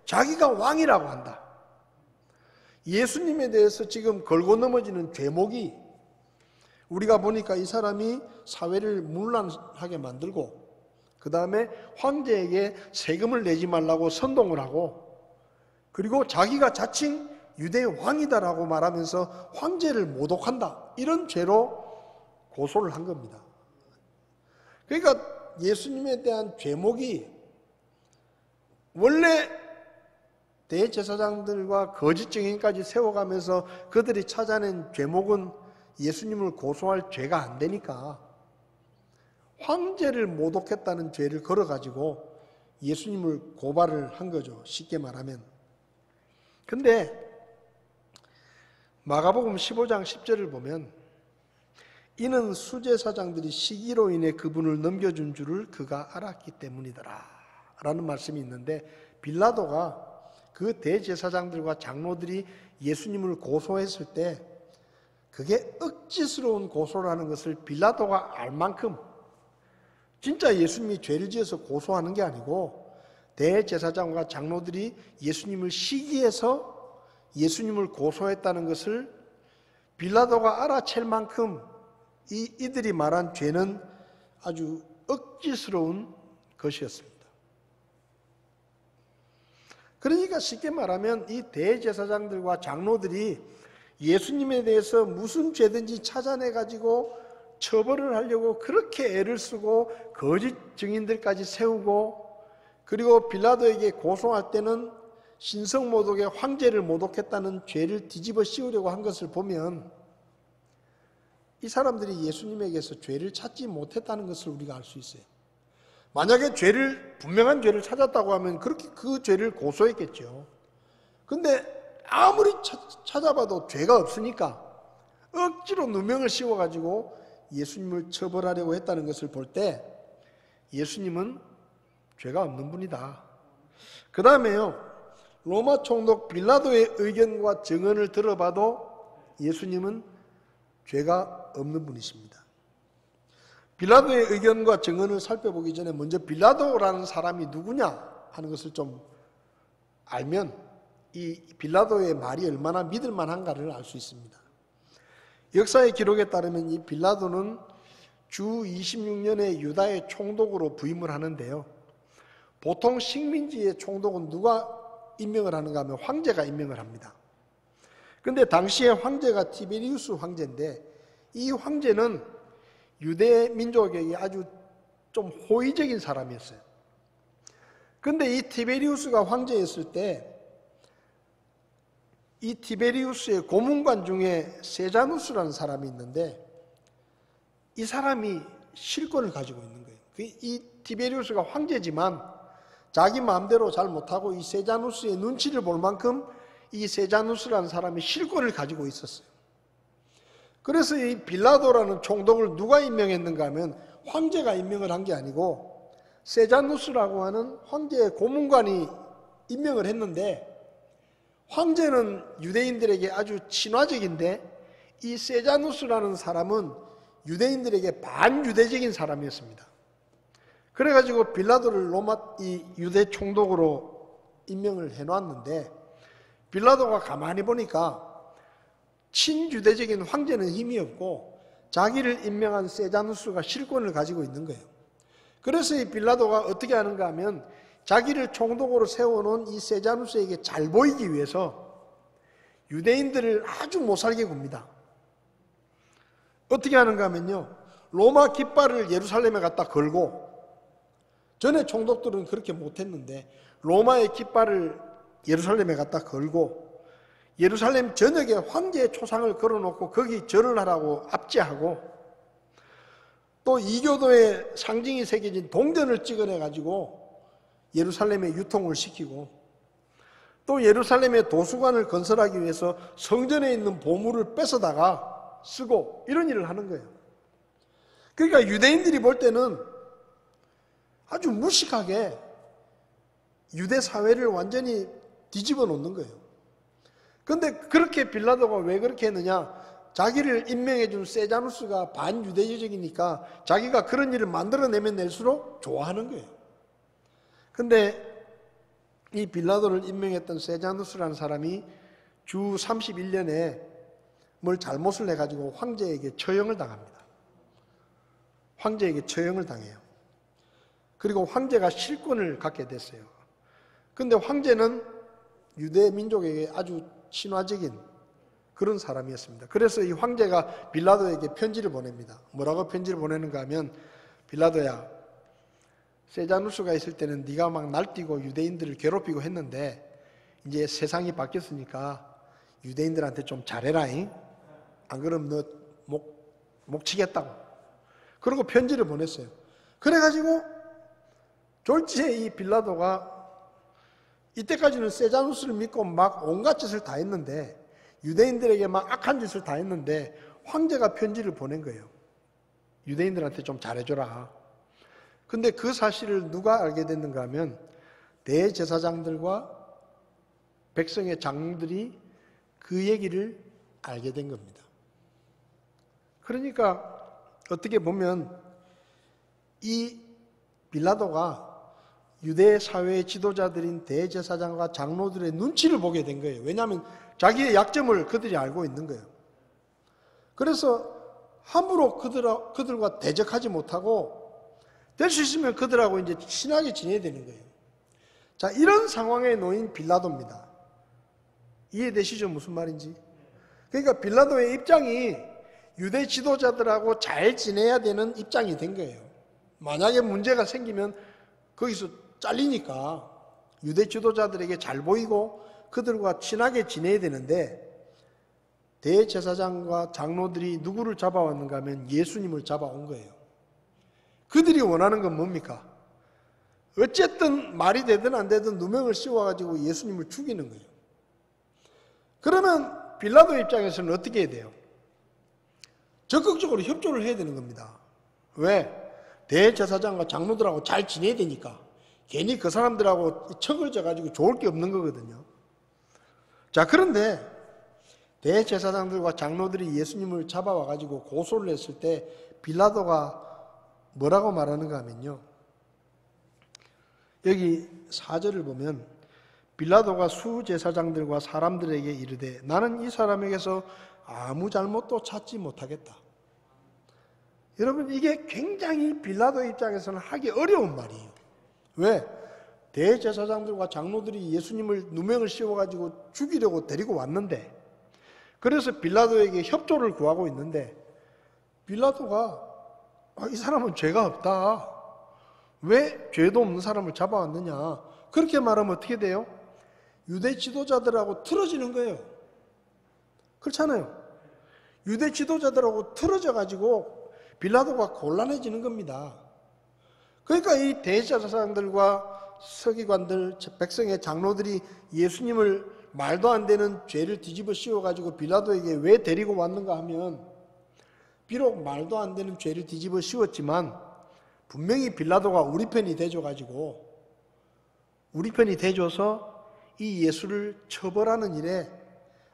자기가 왕이라고 한다. 예수님에 대해서 지금 걸고 넘어지는 죄목이 우리가 보니까 이 사람이 사회를 문란하게 만들고 그 다음에 황제에게 세금을 내지 말라고 선동을 하고 그리고 자기가 자칭 유대 왕이다라고 말하면서 황제를 모독한다. 이런 죄로 고소를 한 겁니다. 그러니까 예수님에 대한 죄목이 원래 대제사장들과 거짓 증인까지 세워가면서 그들이 찾아낸 죄목은 예수님을 고소할 죄가 안 되니까 황제를 모독했다는 죄를 걸어가지고 예수님을 고발을 한 거죠. 쉽게 말하면. 근데 마가복음 15장 10절을 보면 이는 수제사장들이 시기로 인해 그분을 넘겨준 줄을 그가 알았기 때문이더라 라는 말씀이 있는데 빌라도가 그 대제사장들과 장로들이 예수님을 고소했을 때 그게 억지스러운 고소라는 것을 빌라도가 알 만큼 진짜 예수님이 죄를 지어서 고소하는 게 아니고 대제사장과 장로들이 예수님을 시기해서 예수님을 고소했다는 것을 빌라도가 알아챌 만큼 이들이 말한 죄는 아주 억지스러운 것이었습니다. 그러니까 쉽게 말하면 이 대제사장들과 장로들이 예수님에 대해서 무슨 죄든지 찾아내가지고 처벌을 하려고 그렇게 애를 쓰고 거짓 증인들까지 세우고 그리고 빌라도에게 고소할 때는 신성모독의 황제를 모독했다는 죄를 뒤집어 씌우려고 한 것을 보면 이 사람들이 예수님에게서 죄를 찾지 못했다는 것을 우리가 알 수 있어요. 만약에 분명한 죄를 찾았다고 하면 그렇게 그 죄를 고소했겠죠. 근데 아무리 찾아봐도 죄가 없으니까 억지로 누명을 씌워가지고 예수님을 처벌하려고 했다는 것을 볼 때 예수님은 죄가 없는 분이다. 그 다음에요. 로마 총독 빌라도의 의견과 증언을 들어봐도 예수님은 죄가 없는 분이십니다. 빌라도의 의견과 증언을 살펴보기 전에 먼저 빌라도라는 사람이 누구냐 하는 것을 좀 알면 이 빌라도의 말이 얼마나 믿을 만한가를 알 수 있습니다. 역사의 기록에 따르면 이 빌라도는 주 26년에 유다의 총독으로 부임을 하는데요. 보통 식민지의 총독은 누가 임명을 하는가 하면 황제가 임명을 합니다. 근데 당시에 황제가 티베리우스 황제인데 이 황제는 유대 민족에게 아주 좀 호의적인 사람이었어요. 근데 이 티베리우스가 황제였을 때 이 티베리우스의 고문관 중에 세자누스라는 사람이 있는데 이 사람이 실권을 가지고 있는 거예요. 이 티베리우스가 황제지만 자기 마음대로 잘 못하고 이 세자누스의 눈치를 볼 만큼 이 세자누스라는 사람이 실권을 가지고 있었어요. 그래서 이 빌라도라는 총독을 누가 임명했는가 하면 황제가 임명을 한 게 아니고 세자누스라고 하는 황제의 고문관이 임명을 했는데 황제는 유대인들에게 아주 친화적인데 이 세자누스라는 사람은 유대인들에게 반유대적인 사람이었습니다. 그래가지고 빌라도를 로마 이 유대 총독으로 임명을 해놨는데 빌라도가 가만히 보니까 친유대적인 황제는 힘이 없고 자기를 임명한 세자누스가 실권을 가지고 있는 거예요. 그래서 이 빌라도가 어떻게 하는가 하면 자기를 총독으로 세워놓은 이 세자누스에게 잘 보이기 위해서 유대인들을 아주 못살게 굽니다. 어떻게 하는가 하면요, 로마 깃발을 예루살렘에 갖다 걸고, 전에 총독들은 그렇게 못했는데 로마의 깃발을 예루살렘에 갖다 걸고 예루살렘 전역에 황제의 초상을 걸어놓고 거기 절을 하라고 압제하고, 또 이교도의 상징이 새겨진 동전을 찍어내가지고 예루살렘에 유통을 시키고, 또 예루살렘에 도수관을 건설하기 위해서 성전에 있는 보물을 뺏어다가 쓰고, 이런 일을 하는 거예요. 그러니까 유대인들이 볼 때는 아주 무식하게 유대 사회를 완전히 뒤집어 놓는 거예요. 그런데 그렇게 빌라도가 왜 그렇게 했느냐? 자기를 임명해 준 세자누스가 반유대적이니까 자기가 그런 일을 만들어내면 낼수록 좋아하는 거예요. 근데 이 빌라도를 임명했던 세자누스라는 사람이 주 31년에 뭘 잘못을 해가지고 황제에게 처형을 당합니다. 황제에게 처형을 당해요. 그리고 황제가 실권을 갖게 됐어요. 근데 황제는 유대 민족에게 아주 친화적인 그런 사람이었습니다. 그래서 이 황제가 빌라도에게 편지를 보냅니다. 뭐라고 편지를 보내는가 하면, 빌라도야, 세자누스가 있을 때는 네가 막 날뛰고 유대인들을 괴롭히고 했는데 이제 세상이 바뀌었으니까 유대인들한테 좀 잘해라잉. 안 그러면 너 목 치겠다고. 그리고 편지를 보냈어요. 그래가지고 졸지에 이 빌라도가, 이때까지는 세자누스를 믿고 막 온갖 짓을 다 했는데, 유대인들에게 막 악한 짓을 다 했는데 황제가 편지를 보낸 거예요. 유대인들한테 좀 잘해줘라. 근데 그 사실을 누가 알게 됐는가 하면 대제사장들과 백성의 장로들이 그 얘기를 알게 된 겁니다. 그러니까 어떻게 보면 이 빌라도가 유대 사회의 지도자들인 대제사장과 장로들의 눈치를 보게 된 거예요. 왜냐하면 자기의 약점을 그들이 알고 있는 거예요. 그래서 함부로 그들과 대적하지 못하고 될 수 있으면 그들하고 이제 친하게 지내야 되는 거예요. 자, 이런 상황에 놓인 빌라도입니다. 이해되시죠? 무슨 말인지? 그러니까 빌라도의 입장이 유대 지도자들하고 잘 지내야 되는 입장이 된 거예요. 만약에 문제가 생기면 거기서 잘리니까 유대 지도자들에게 잘 보이고 그들과 친하게 지내야 되는데, 대제사장과 장로들이 누구를 잡아왔는가 하면 예수님을 잡아온 거예요. 그들이 원하는 건 뭡니까? 어쨌든 말이 되든 안 되든 누명을 씌워가지고 예수님을 죽이는 거예요. 그러면 빌라도 입장에서는 어떻게 해야 돼요? 적극적으로 협조를 해야 되는 겁니다. 왜? 대제사장과 장로들하고 잘 지내야 되니까. 괜히 그 사람들하고 척을 져가지고 좋을 게 없는 거거든요. 자, 그런데 대제사장들과 장로들이 예수님을 잡아와가지고 고소를 했을 때 빌라도가 뭐라고 말하는가 하면요, 여기 4절을 보면 빌라도가 수제사장들과 사람들에게 이르되 나는 이 사람에게서 아무 잘못도 찾지 못하겠다. 여러분, 이게 굉장히 빌라도 입장에서는 하기 어려운 말이에요. 왜? 대제사장들과 장로들이 예수님을 누명을 씌워가지고 죽이려고 데리고 왔는데, 그래서 빌라도에게 협조를 구하고 있는데, 빌라도가 이 사람은 죄가 없다, 왜 죄도 없는 사람을 잡아왔느냐, 그렇게 말하면 어떻게 돼요? 유대 지도자들하고 틀어지는 거예요. 그렇잖아요. 유대 지도자들하고 틀어져가지고 빌라도가 곤란해지는 겁니다. 그러니까 이 대제사장들과 서기관들, 백성의 장로들이 예수님을 말도 안 되는 죄를 뒤집어 씌워가지고 빌라도에게 왜 데리고 왔는가 하면, 비록 말도 안 되는 죄를 뒤집어 씌웠지만 분명히 빌라도가 우리 편이 돼줘가지고, 우리 편이 돼줘서 이 예수를 처벌하는 일에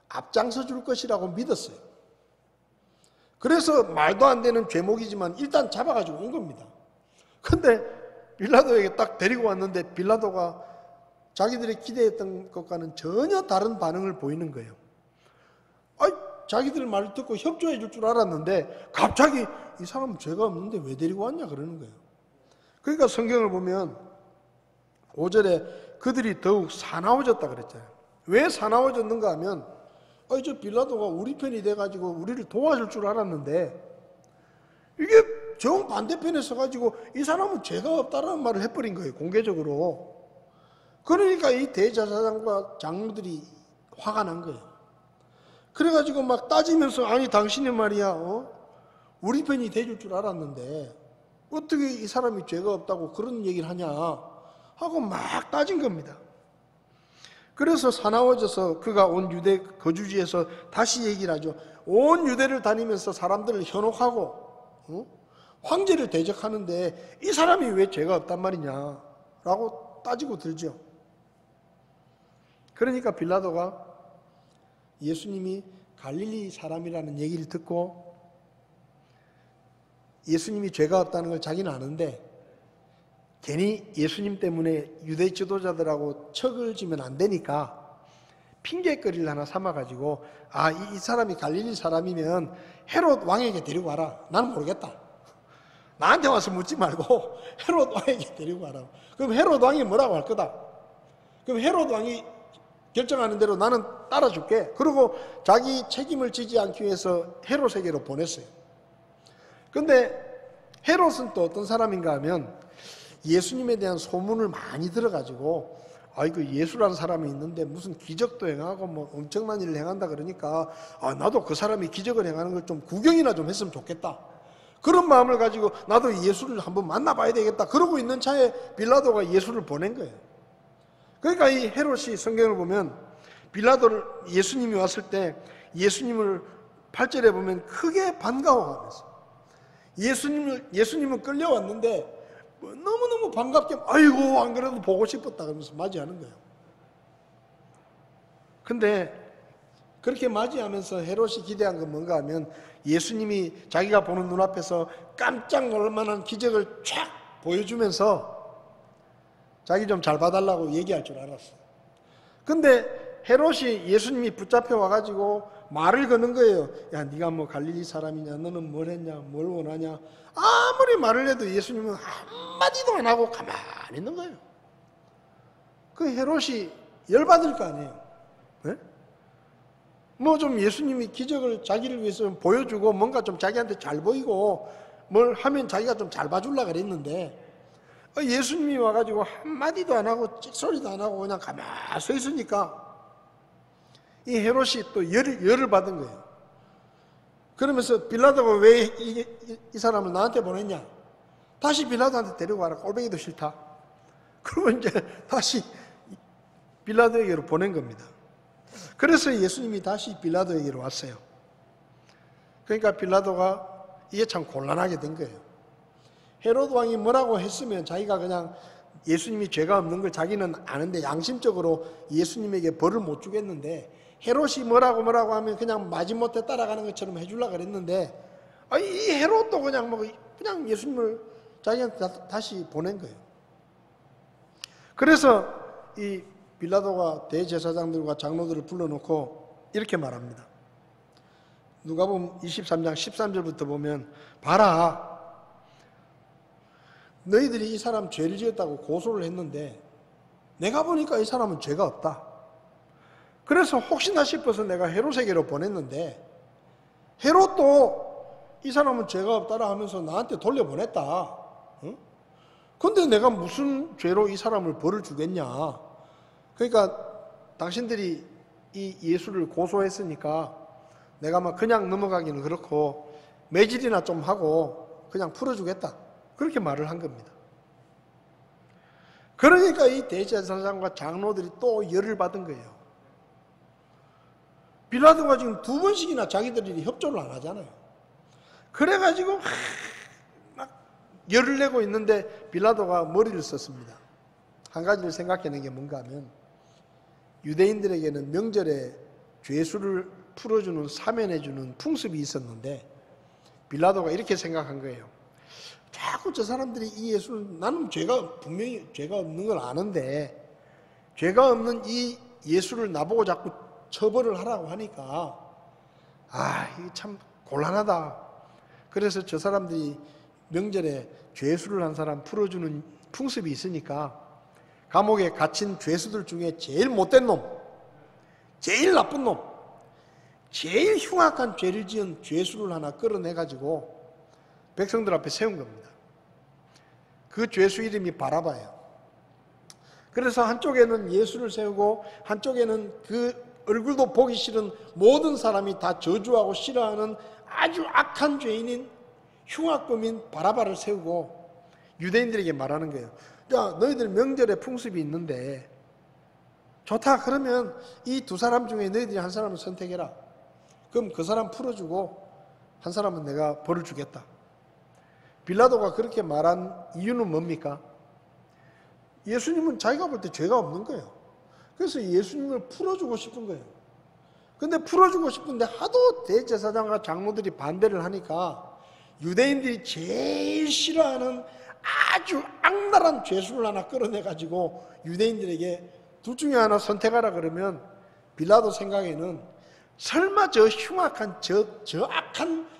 앞장서 줄 것이라고 믿었어요. 그래서 말도 안 되는 죄목이지만 일단 잡아가지고 온 겁니다. 근데 빌라도에게 딱 데리고 왔는데 빌라도가 자기들이 기대했던 것과는 전혀 다른 반응을 보이는 거예요. 자기들 말을 듣고 협조해 줄 줄 알았는데 갑자기 이 사람은 죄가 없는데 왜 데리고 왔냐 그러는 거예요. 그러니까 성경을 보면 5절에 그들이 더욱 사나워졌다 그랬잖아요. 왜 사나워졌는가 하면 저 빌라도가 우리 편이 돼가지고 우리를 도와줄 줄 알았는데 이게 정반대편에 서가지고 이 사람은 죄가 없다라는 말을 해버린 거예요, 공개적으로. 그러니까 이 대제사장과 장로들이 화가 난 거예요. 그래가지고 막 따지면서, 아니 당신이 말이야, 우리 편이 돼줄 줄 알았는데 어떻게 이 사람이 죄가 없다고 그런 얘기를 하냐 하고 막 따진 겁니다. 그래서 사나워져서 그가 온 유대 거주지에서 다시 얘기를 하죠. 온 유대를 다니면서 사람들을 현혹하고 황제를 대적하는데 이 사람이 왜 죄가 없단 말이냐 라고 따지고 들죠. 그러니까 빌라도가 예수님이 갈릴리 사람이라는 얘기를 듣고 예수님이 죄가 없다는 걸 자기는 아는데 괜히 예수님 때문에 유대 지도자들하고 척을 지면 안 되니까 핑계거리를 하나 삼아가지고, 아, 이 사람이 갈릴리 사람이면 헤롯 왕에게 데리고 와라. 나는 모르겠다. 나한테 와서 묻지 말고 헤롯 왕에게 데리고 와라. 그럼 헤롯 왕이 뭐라고 할 거다. 그럼 헤롯 왕이 결정하는 대로 나는 따라줄게. 그리고 자기 책임을 지지 않기 위해서 헤롯에게로 보냈어요. 근데 헤롯은 또 어떤 사람인가 하면 예수님에 대한 소문을 많이 들어가지고, 아이고 예수라는 사람이 있는데 무슨 기적도 행하고 뭐 엄청난 일을 행한다 그러니까, 아, 나도 그 사람이 기적을 행하는 걸 좀 구경이나 좀 했으면 좋겠다. 그런 마음을 가지고 나도 예수를 한번 만나봐야 되겠다. 그러고 있는 차에 빌라도가 예수를 보낸 거예요. 그러니까 이 헤롯이 성경을 보면 빌라도를, 예수님이 왔을 때 예수님을 8절에 보면 크게 반가워하면서, 예수님은 끌려왔는데 너무너무 반갑게, 아이고 안 그래도 보고 싶었다 그러면서 맞이하는 거예요. 근데 그렇게 맞이하면서 헤롯이 기대한 건 뭔가 하면 예수님이 자기가 보는 눈앞에서 깜짝 놀랄 만한 기적을 쫙 보여주면서 자기 좀 잘 봐달라고 얘기할 줄 알았어요. 근데 헤롯이 예수님이 붙잡혀 와가지고 말을 거는 거예요. 야, 네가 뭐 갈릴리 사람이냐, 너는 뭘 했냐, 뭘 원하냐. 아무리 말을 해도 예수님은 한마디도 안 하고 가만히 있는 거예요. 그 헤롯이 열받을 거 아니에요. 네? 뭐 좀 예수님이 기적을 자기를 위해서 좀 보여주고 뭔가 좀 자기한테 잘 보이고 뭘 하면 자기가 좀 잘 봐주려고 그랬는데, 예수님이 와가지고 한마디도 안 하고 찍소리도 안 하고 그냥 가만히 서 있으니까 이 헤롯이 또 열을 받은 거예요. 그러면서 빌라도가 왜 이 사람을 나한테 보냈냐? 다시 빌라도한테 데리고 와라. 꼴보기도 싫다. 그러고 이제 다시 빌라도에게로 보낸 겁니다. 그래서 예수님이 다시 빌라도에게로 왔어요. 그러니까 빌라도가 이게 참 곤란하게 된 거예요. 헤롯 왕이 뭐라고 했으면 자기가 그냥 예수님이 죄가 없는 걸 자기는 아는데 양심적으로 예수님에게 벌을 못 주겠는데, 헤롯이 뭐라고 하면 그냥 마지못해 따라가는 것처럼 해주려고 그랬는데, 이 헤롯도 그냥 예수님을 자기한테 다시 보낸 거예요. 그래서 이 빌라도가 대제사장들과 장로들을 불러놓고 이렇게 말합니다. 누가복음 23장 13절부터 보면, 봐라, 너희들이 이 사람 죄를 지었다고 고소를 했는데 내가 보니까 이 사람은 죄가 없다. 그래서 혹시나 싶어서 내가 헤롯에게로 보냈는데 헤롯도 이 사람은 죄가 없다라 하면서 나한테 돌려보냈다. 근데 내가 무슨 죄로 이 사람을 벌을 주겠냐. 그러니까 당신들이 이 예수를 고소했으니까 내가 막 그냥 넘어가기는 그렇고 매질이나 좀 하고 그냥 풀어주겠다. 그렇게 말을 한 겁니다. 그러니까 이 대제사장과 장로들이 또 열을 받은 거예요. 빌라도가 지금 2번씩이나 자기들이 협조를 안 하잖아요. 그래가지고 막 열을 내고 있는데 빌라도가 머리를 썼습니다. 한 가지를 생각해낸 게 뭔가 하면, 유대인들에게는 명절에 죄수를 풀어주는, 사면해주는 풍습이 있었는데 빌라도가 이렇게 생각한 거예요. 자꾸 저 사람들이 이 예수를, 나는 분명히 죄가 없는 걸 아는데 죄가 없는 이 예수를 나보고 자꾸 처벌을 하라고 하니까 이게 참 곤란하다. 그래서 저 사람들이 명절에 죄수를 한 사람 풀어주는 풍습이 있으니까 감옥에 갇힌 죄수들 중에 제일 못된 놈, 제일 나쁜 놈, 제일 흉악한 죄를 지은 죄수를 하나 끌어내가지고 백성들 앞에 세운 겁니다. 그 죄수 이름이 바라바예요. 그래서 한쪽에는 예수를 세우고 한쪽에는 그 얼굴도 보기 싫은 모든 사람이 다 저주하고 싫어하는 아주 악한 죄인인 흉악범인 바라바를 세우고 유대인들에게 말하는 거예요. 야, 너희들 명절에 풍습이 있는데 좋다. 그러면 이 두 사람 중에 너희들이 한 사람을 선택해라. 그럼 그 사람 풀어주고 한 사람은 내가 벌을 주겠다. 빌라도가 그렇게 말한 이유는 뭡니까? 예수님은 자기가 볼 때 죄가 없는 거예요. 그래서 예수님을 풀어주고 싶은 거예요. 근데 풀어주고 싶은데 하도 대제사장과 장로들이 반대를 하니까 유대인들이 제일 싫어하는 아주 악랄한 죄수를 하나 끌어내가지고 유대인들에게 둘 중에 하나 선택하라 그러면 빌라도 생각에는 설마 저 흉악한 저 악한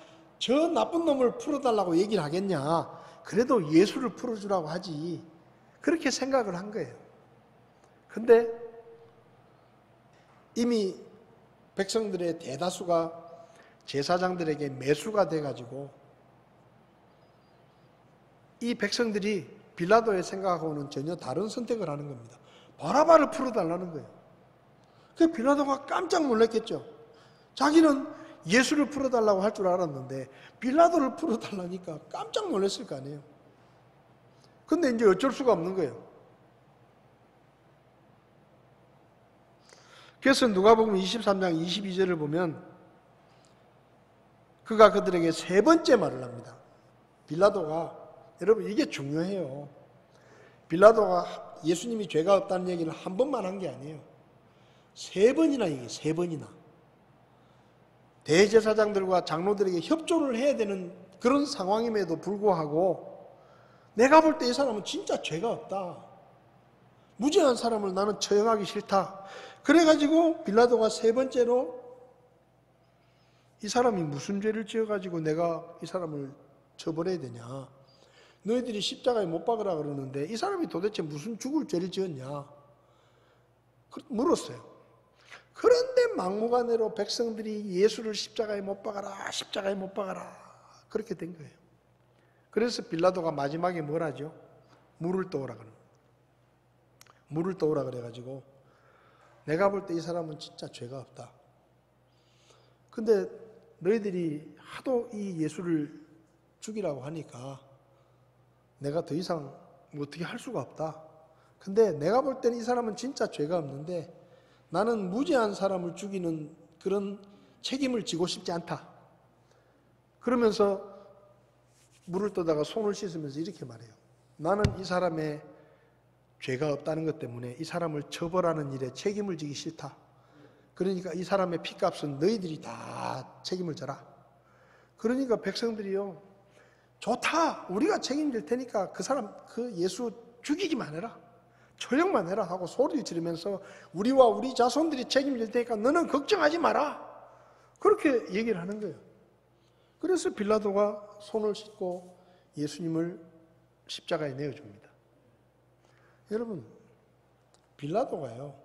저 나쁜 놈을 풀어달라고 얘기를 하겠냐. 그래도 예수를 풀어주라고 하지. 그렇게 생각을 한 거예요. 근데 이미 백성들의 대다수가 제사장들에게 매수가 돼가지고 이 백성들이 빌라도의 생각하고는 전혀 다른 선택을 하는 겁니다. 바라바를 풀어달라는 거예요. 그 빌라도가 깜짝 놀랐겠죠. 자기는 예수를 풀어달라고 할 줄 알았는데 빌라도를 풀어달라니까 깜짝 놀랐을 거 아니에요. 근데 이제 어쩔 수가 없는 거예요. 그래서 누가복음 23장 22절을 보면 그가 그들에게 세 번째 말을 합니다. 빌라도가, 여러분 이게 중요해요. 빌라도가 예수님이 죄가 없다는 얘기를 한 번만 한 게 아니에요. 세 번이나 얘기해요. 세 번이나. 대제사장들과 장로들에게 협조를 해야 되는 그런 상황임에도 불구하고 내가 볼 때 이 사람은 진짜 죄가 없다. 무죄한 사람을 나는 처형하기 싫다. 그래가지고 빌라도가 세 번째로 이 사람이 무슨 죄를 지어가지고 내가 이 사람을 처벌해야 되냐. 너희들이 십자가에 못 박으라 그러는데 이 사람이 도대체 무슨 죽을 죄를 지었냐. 물었어요. 그런데 막무가내로 백성들이 예수를 십자가에 못 박아라, 십자가에 못 박아라. 그렇게 된 거예요. 그래서 빌라도가 마지막에 뭘 하죠? 물을 떠오라 그래요. 물을 떠오라 그래가지고 내가 볼 때 이 사람은 진짜 죄가 없다. 근데 너희들이 하도 이 예수를 죽이라고 하니까 내가 더 이상 뭐 어떻게 할 수가 없다. 근데 내가 볼 때는 이 사람은 진짜 죄가 없는데 나는 무죄한 사람을 죽이는 그런 책임을 지고 싶지 않다. 그러면서 물을 떠다가 손을 씻으면서 이렇게 말해요. 나는 이 사람의 죄가 없다는 것 때문에 이 사람을 처벌하는 일에 책임을 지기 싫다. 그러니까 이 사람의 피값은 너희들이 다 책임을 져라. 그러니까 백성들이요, 좋다, 우리가 책임질 테니까 그 사람, 그 예수 죽이기만 해라, 처형만 해라 하고 소리 지르면서 우리와 우리 자손들이 책임질 테니까 너는 걱정하지 마라. 그렇게 얘기를 하는 거예요. 그래서 빌라도가 손을 씻고 예수님을 십자가에 내어줍니다. 여러분, 빌라도가요,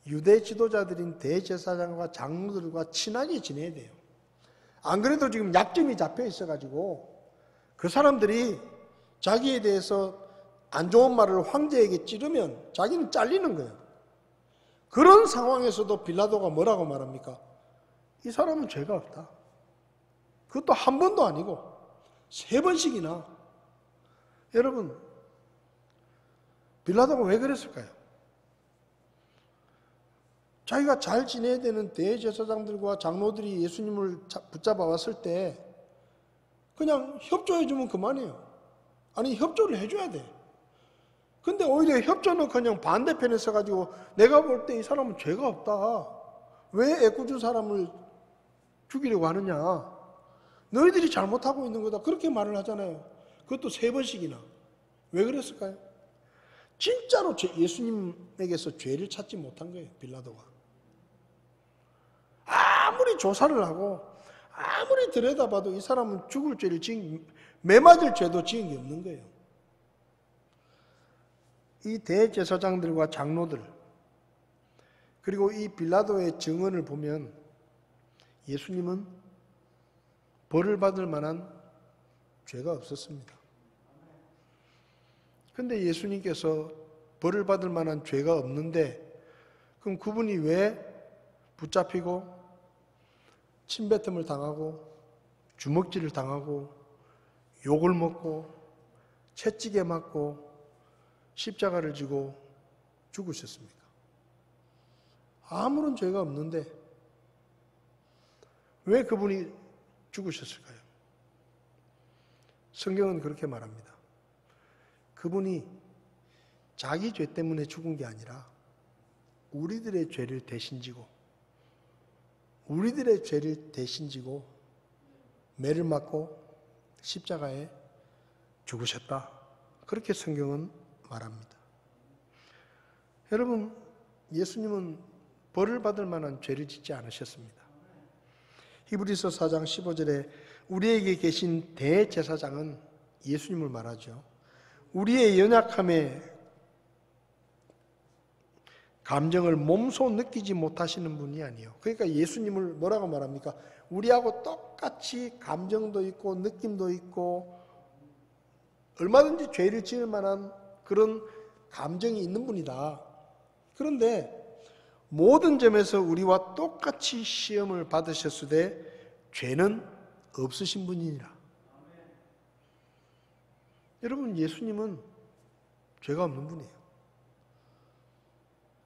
유대 지도자들인 대제사장과 장로들과 친하게 지내야 돼요. 안 그래도 지금 약점이 잡혀 있어가지고 그 사람들이 자기에 대해서 안 좋은 말을 황제에게 찌르면 자기는 잘리는 거예요. 그런 상황에서도 빌라도가 뭐라고 말합니까? 이 사람은 죄가 없다. 그것도 한 번도 아니고 세 번씩이나. 여러분, 빌라도가 왜 그랬을까요? 자기가 잘 지내야 되는 대제사장들과 장로들이 예수님을 붙잡아 왔을 때 그냥 협조해주면 그만이에요. 아니, 협조를 해줘야 돼. 근데 오히려 협조는 그냥 반대편에 서가지고 내가 볼 때 이 사람은 죄가 없다. 왜 애꿎은 사람을 죽이려고 하느냐. 너희들이 잘못하고 있는 거다. 그렇게 말을 하잖아요. 그것도 세 번씩이나. 왜 그랬을까요? 진짜로 예수님에게서 죄를 찾지 못한 거예요. 빌라도가. 아무리 조사를 하고 아무리 들여다봐도 이 사람은 죽을 죄를 매맞을 죄도 지은 게 없는 거예요. 이 대제사장들과 장로들 그리고 이 빌라도의 증언을 보면 예수님은 벌을 받을 만한 죄가 없었습니다. 그런데 예수님께서 벌을 받을 만한 죄가 없는데 그럼 그분이 왜 붙잡히고 침뱉음을 당하고 주먹질을 당하고 욕을 먹고 채찍에 맞고 십자가를 지고 죽으셨습니까? 아무런 죄가 없는데 왜 그분이 죽으셨을까요? 성경은 그렇게 말합니다. 그분이 자기 죄 때문에 죽은 게 아니라 우리들의 죄를 대신 지고 우리들의 죄를 대신 지고 매를 맞고 십자가에 죽으셨다. 그렇게 성경은 말합니다. 여러분, 예수님은 벌을 받을 만한 죄를 짓지 않으셨습니다. 히브리서 4장 15절에 우리에게 계신 대제사장은 예수님을 말하죠. 우리의 연약함에 감정을 몸소 느끼지 못하시는 분이 아니에요. 그러니까 예수님을 뭐라고 말합니까? 우리하고 똑같이 감정도 있고 느낌도 있고 얼마든지 죄를 지을 만한 그런 감정이 있는 분이다. 그런데 모든 점에서 우리와 똑같이 시험을 받으셨으되 죄는 없으신 분이니라. 여러분, 예수님은 죄가 없는 분이에요.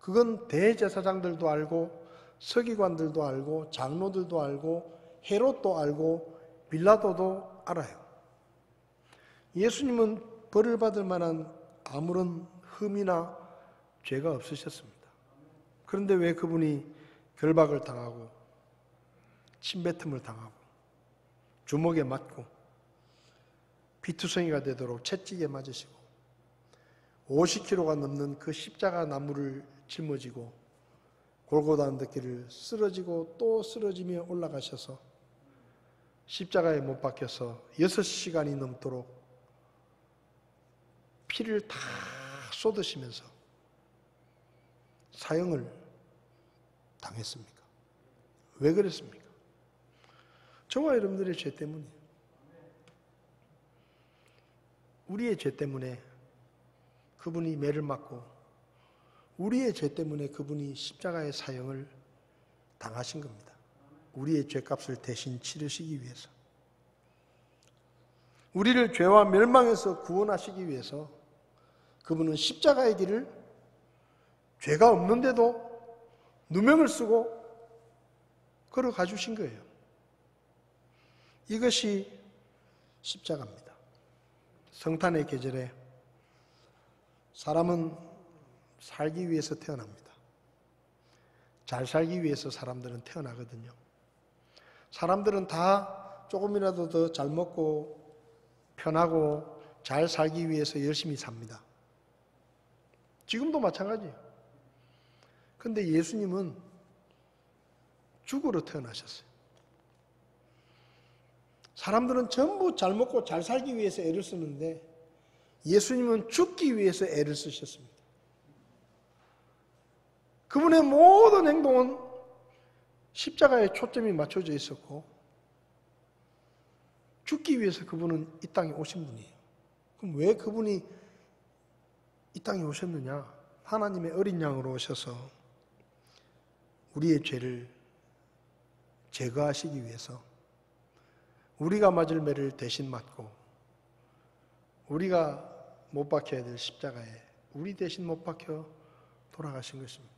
그건 대제사장들도 알고 서기관들도 알고 장로들도 알고 헤롯도 알고 빌라도도 알아요. 예수님은 벌을 받을 만한 아무런 흠이나 죄가 없으셨습니다. 그런데 왜 그분이 결박을 당하고 침뱉음을 당하고 주먹에 맞고 피투성이가 되도록 채찍에 맞으시고 50kg가 넘는 그 십자가 나무를 짊어지고 골고다 언덕길을 쓰러지고 또 쓰러지며 올라가셔서 십자가에 못 박혀서 6시간이 넘도록 피를 다 쏟으시면서 사형을 당했습니까? 왜 그랬습니까? 저와 여러분들의 죄 때문이에요. 우리의 죄 때문에 그분이 매를 맞고 우리의 죄 때문에 그분이 십자가의 사형을 당하신 겁니다. 우리의 죄값을 대신 치르시기 위해서. 우리를 죄와 멸망에서 구원하시기 위해서 그분은 십자가의 길을 죄가 없는데도 누명을 쓰고 걸어가 주신 거예요. 이것이 십자가입니다. 성탄의 계절에 사람은 살기 위해서 태어납니다. 잘 살기 위해서 사람들은 태어나거든요. 사람들은 다 조금이라도 더 잘 먹고 편하고 잘 살기 위해서 열심히 삽니다. 지금도 마찬가지예요. 그런데 예수님은 죽으러 태어나셨어요. 사람들은 전부 잘 먹고 잘 살기 위해서 애를 쓰는데 예수님은 죽기 위해서 애를 쓰셨습니다. 그분의 모든 행동은 십자가에 초점이 맞춰져 있었고 죽기 위해서 그분은 이 땅에 오신 분이에요. 그럼 왜 그분이 이 땅에 오셨느냐? 하나님의 어린 양으로 오셔서 우리의 죄를 제거하시기 위해서 우리가 맞을 매를 대신 맞고 우리가 못 박혀야 될 십자가에 우리 대신 못 박혀 돌아가신 것입니다.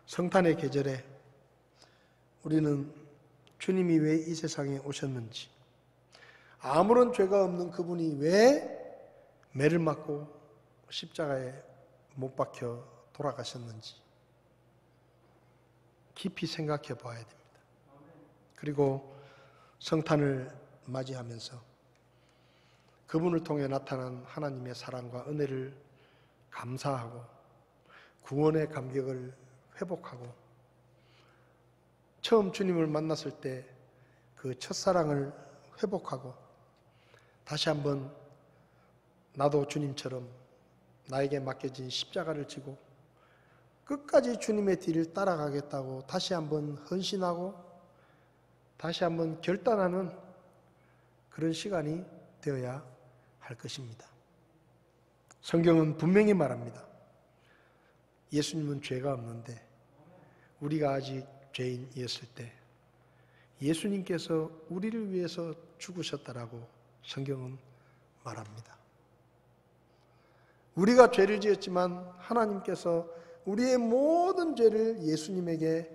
성탄의 계절에 우리는 주님이 왜 이 세상에 오셨는지, 아무런 죄가 없는 그분이 왜 매를 맞고 십자가에 못 박혀 돌아가셨는지 깊이 생각해 봐야 됩니다. 그리고 성탄을 맞이하면서 그분을 통해 나타난 하나님의 사랑과 은혜를 감사하고 구원의 감격을 회복하고 처음 주님을 만났을 때 그 첫사랑을 회복하고 다시 한번 나도 주님처럼 나에게 맡겨진 십자가를 지고 끝까지 주님의 뒤를 따라가겠다고 다시 한번 헌신하고 다시 한번 결단하는 그런 시간이 되어야 할 것입니다. 성경은 분명히 말합니다. 예수님은 죄가 없는데 우리가 아직 죄인이었을 때 예수님께서 우리를 위해서 죽으셨다라고 성경은 말합니다. 우리가 죄를 지었지만 하나님께서 우리의 모든 죄를 예수님에게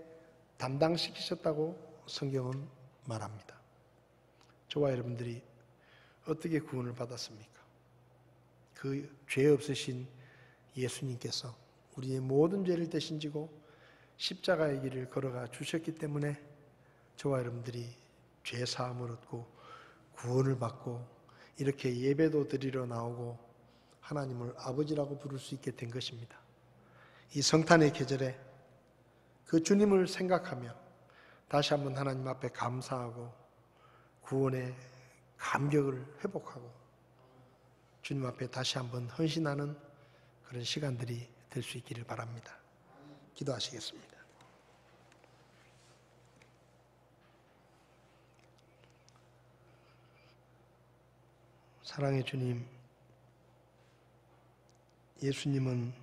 담당시키셨다고 성경은 말합니다. 저와 여러분들이 어떻게 구원을 받았습니까? 그 죄 없으신 예수님께서 우리의 모든 죄를 대신 지고 십자가의 길을 걸어가 주셨기 때문에 저와 여러분들이 죄 사함을 얻고 구원을 받고 이렇게 예배도 드리러 나오고 하나님을 아버지라고 부를 수 있게 된 것입니다. 이 성탄의 계절에 그 주님을 생각하며 다시 한번 하나님 앞에 감사하고 구원의 감격을 회복하고 주님 앞에 다시 한번 헌신하는 그런 시간들이 될 수 있기를 바랍니다. 기도하시겠습니다. 사랑의 주님, 예수님은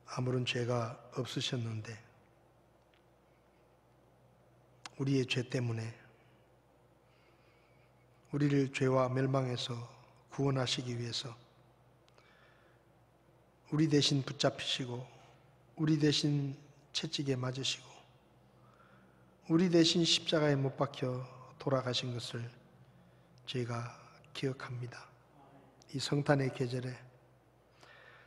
아무런 죄가 없으셨는데 우리의 죄 때문에 우리를 죄와 멸망에서 구원하시기 위해서 우리 대신 붙잡히시고 우리 대신 채찍에 맞으시고 우리 대신 십자가에 못 박혀 돌아가신 것을 저희가 기억합니다. 이 성탄의 계절에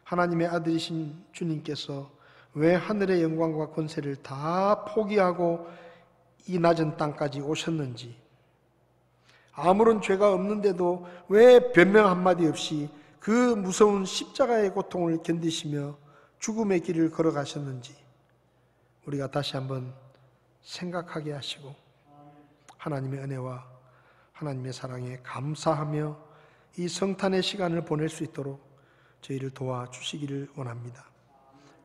하나님의 아들이신 주님께서 왜 하늘의 영광과 권세를 다 포기하고 이 낮은 땅까지 오셨는지, 아무런 죄가 없는데도 왜 변명 한마디 없이 그 무서운 십자가의 고통을 견디시며 죽음의 길을 걸어가셨는지 우리가 다시 한번 생각하게 하시고 하나님의 은혜와 하나님의 사랑에 감사하며 이 성탄의 시간을 보낼 수 있도록 저희를 도와주시기를 원합니다.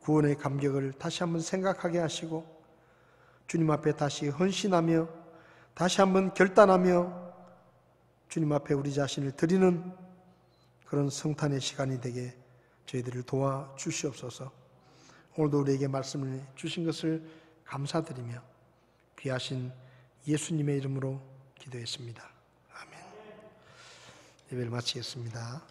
구원의 감격을 다시 한번 생각하게 하시고 주님 앞에 다시 헌신하며 다시 한번 결단하며 주님 앞에 우리 자신을 드리는 그런 성탄의 시간이 되게 저희들을 도와주시옵소서. 오늘도 우리에게 말씀을 주신 것을 감사드리며 귀하신 예수님의 이름으로 기도했습니다. 아멘. 예배를 마치겠습니다.